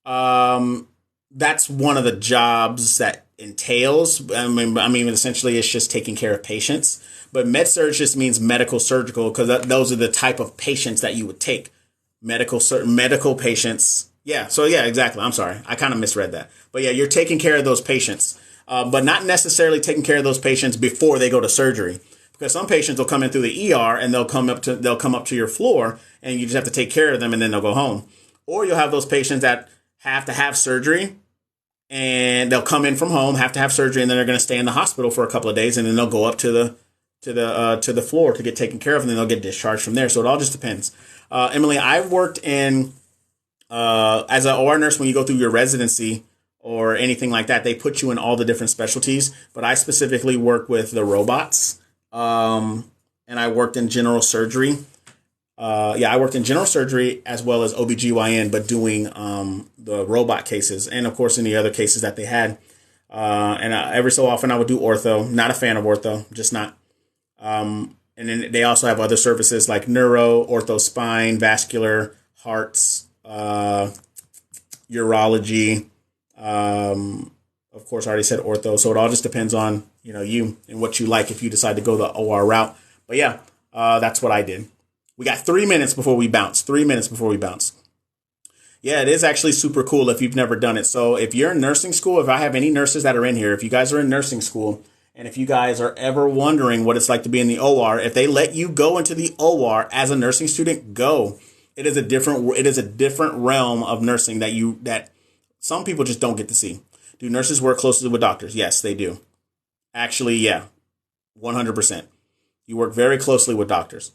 that's one of the jobs that entails. I mean, essentially, it's just taking care of patients. But med-surg just means medical surgical because those are the type of patients that you would take. Medical patients. Yeah. So yeah, exactly. I'm sorry. I kind of misread that. But yeah, you're taking care of those patients, but not necessarily taking care of those patients before they go to surgery. Because some patients will come in through the ER and they'll come up to your floor and you just have to take care of them and then they'll go home. Or you'll have those patients that have to have surgery and they'll come in from home, have to have surgery, and then they're going to stay in the hospital for a couple of days and then they'll go up to the floor to get taken care of and then they'll get discharged from there. So it all just depends. Emily, I've worked in as an OR nurse when you go through your residency or anything like that, they put you in all the different specialties. But I specifically work with the robots. And I worked in general surgery. I worked in general surgery as well as OBGYN, but doing the robot cases and, of course, any other cases that they had. And every so often I would do ortho. Not a fan of ortho, just not. And then they also have other services like neuro, ortho spine, vascular, hearts, urology. Of course, I already said ortho, so it all just depends on you and what you like if you decide to go the OR route. But yeah, that's what I did. We got 3 minutes before we bounce. Yeah, it is actually super cool if you've never done it. So if you're in nursing school, if I have any nurses that are in here, if you guys are in nursing school, and if you guys are ever wondering what it's like to be in the OR, if they let you go into the OR as a nursing student, go. It is a different realm of nursing that some people just don't get to see. Do nurses work closely with doctors? Yes, they do. Actually, yeah, 100%. You work very closely with doctors.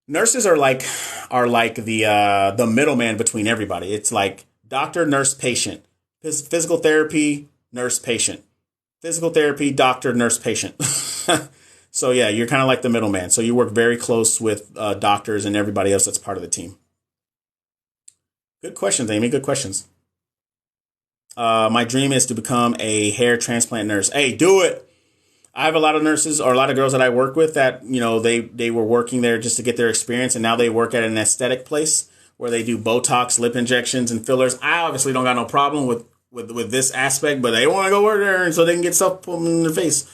Nurses are like the middleman between everybody. It's like doctor, nurse, patient. Physical therapy, nurse, patient. Physical therapy, doctor, nurse, patient. So yeah, you're kind of like the middleman. So you work very close with doctors and everybody else that's part of the team. Good questions, Amy. Good questions. My dream is to become a hair transplant nurse. Hey, do it. I have a lot of nurses or a lot of girls that I work with that, they were working there just to get their experience. And now they work at an aesthetic place where they do Botox, lip injections and fillers. I obviously don't got no problem with this aspect, but they want to go work there and so they can get stuff put in their face.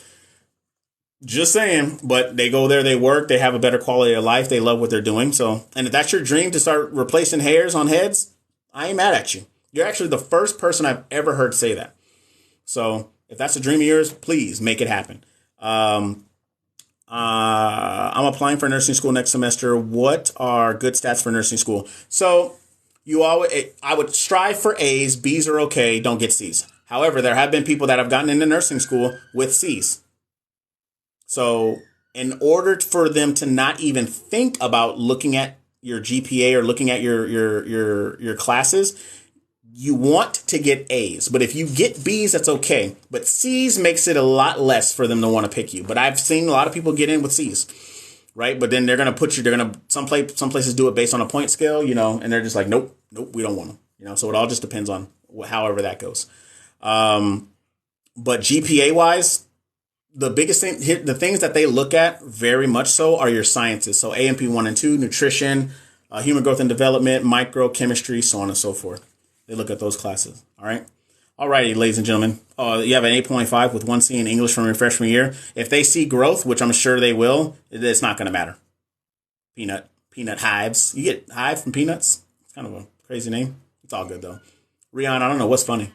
Just saying. But they go there, they work, they have a better quality of life. They love what they're doing. So, and if that's your dream to start replacing hairs on heads, I ain't mad at you. You're actually the first person I've ever heard say that. So if that's a dream of yours, please make it happen. I'm applying for nursing school next semester. What are good stats for nursing school? So I would strive for A's. B's are okay. Don't get C's. However, there have been people that have gotten into nursing school with C's. So in order for them to not even think about looking at your GPA or looking at your classes, You want to get A's, but if you get B's, that's okay. But C's makes it a lot less for them to want to pick you. But I've seen a lot of people get in with C's, right? But then they're gonna put you. They're gonna some places do it based on a point scale, and they're just like, nope, we don't want them, So it all just depends on however that goes. But GPA wise, the biggest thing, the things that they look at very much so are your sciences. So A&P 1 and 2, nutrition, human growth and development, microchemistry, so on and so forth. They look at those classes. All right. All righty, ladies and gentlemen. You have an 8.5 with 1C in English from your freshman year. If they see growth, which I'm sure they will, it's not going to matter. Peanut hives. You get hive from peanuts? It's kind of a crazy name. It's all good, though. Rion, I don't know what's funny.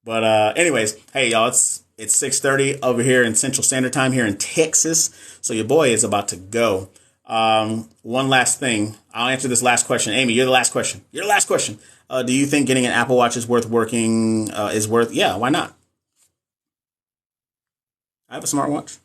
But anyways, hey, y'all, it's 6:30 over here in Central Standard Time here in Texas. So your boy is about to go. One last thing. I'll answer this last question. Amy, you're the last question. Do you think getting an Apple Watch is worth working? Yeah, why not? I have a smartwatch,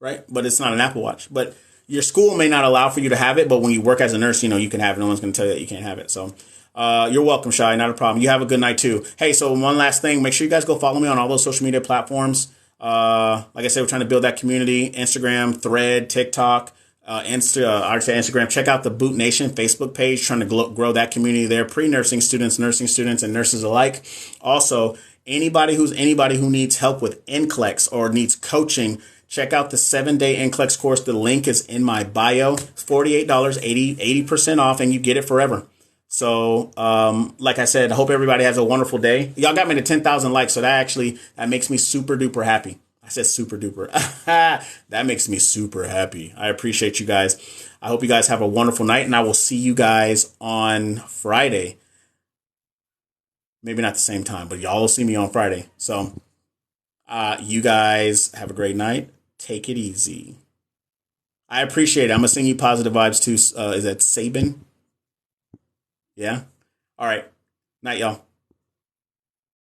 right? But it's not an Apple Watch. But your school may not allow for you to have it. But when you work as a nurse, you can have it. No one's going to tell you that you can't have it. So you're welcome, Shai. Not a problem. You have a good night, too. Hey, so one last thing. Make sure you guys go follow me on all those social media platforms. Like I said, we're trying to build that community. Instagram, Thread, TikTok, Instagram. Check out the Boot Nation Facebook page, trying to grow that community there. Pre-nursing students, nursing students, and nurses alike. Also, anybody who needs help with NCLEX or needs coaching, check out the 7-day NCLEX course. The link is in my bio. It's $48, 80% off, and you get it forever. So, like I said, I hope everybody has a wonderful day. Y'all got me to 10,000 likes, so that makes me super duper happy. I said super duper. That makes me super happy. I appreciate you guys. I hope you guys have a wonderful night, and I will see you guys on Friday. Maybe not the same time, but y'all will see me on Friday. So, you guys have a great night. Take it easy. I appreciate it. I'm going to sing you positive vibes too. Is that Sabin? Yeah. All right. Night, y'all.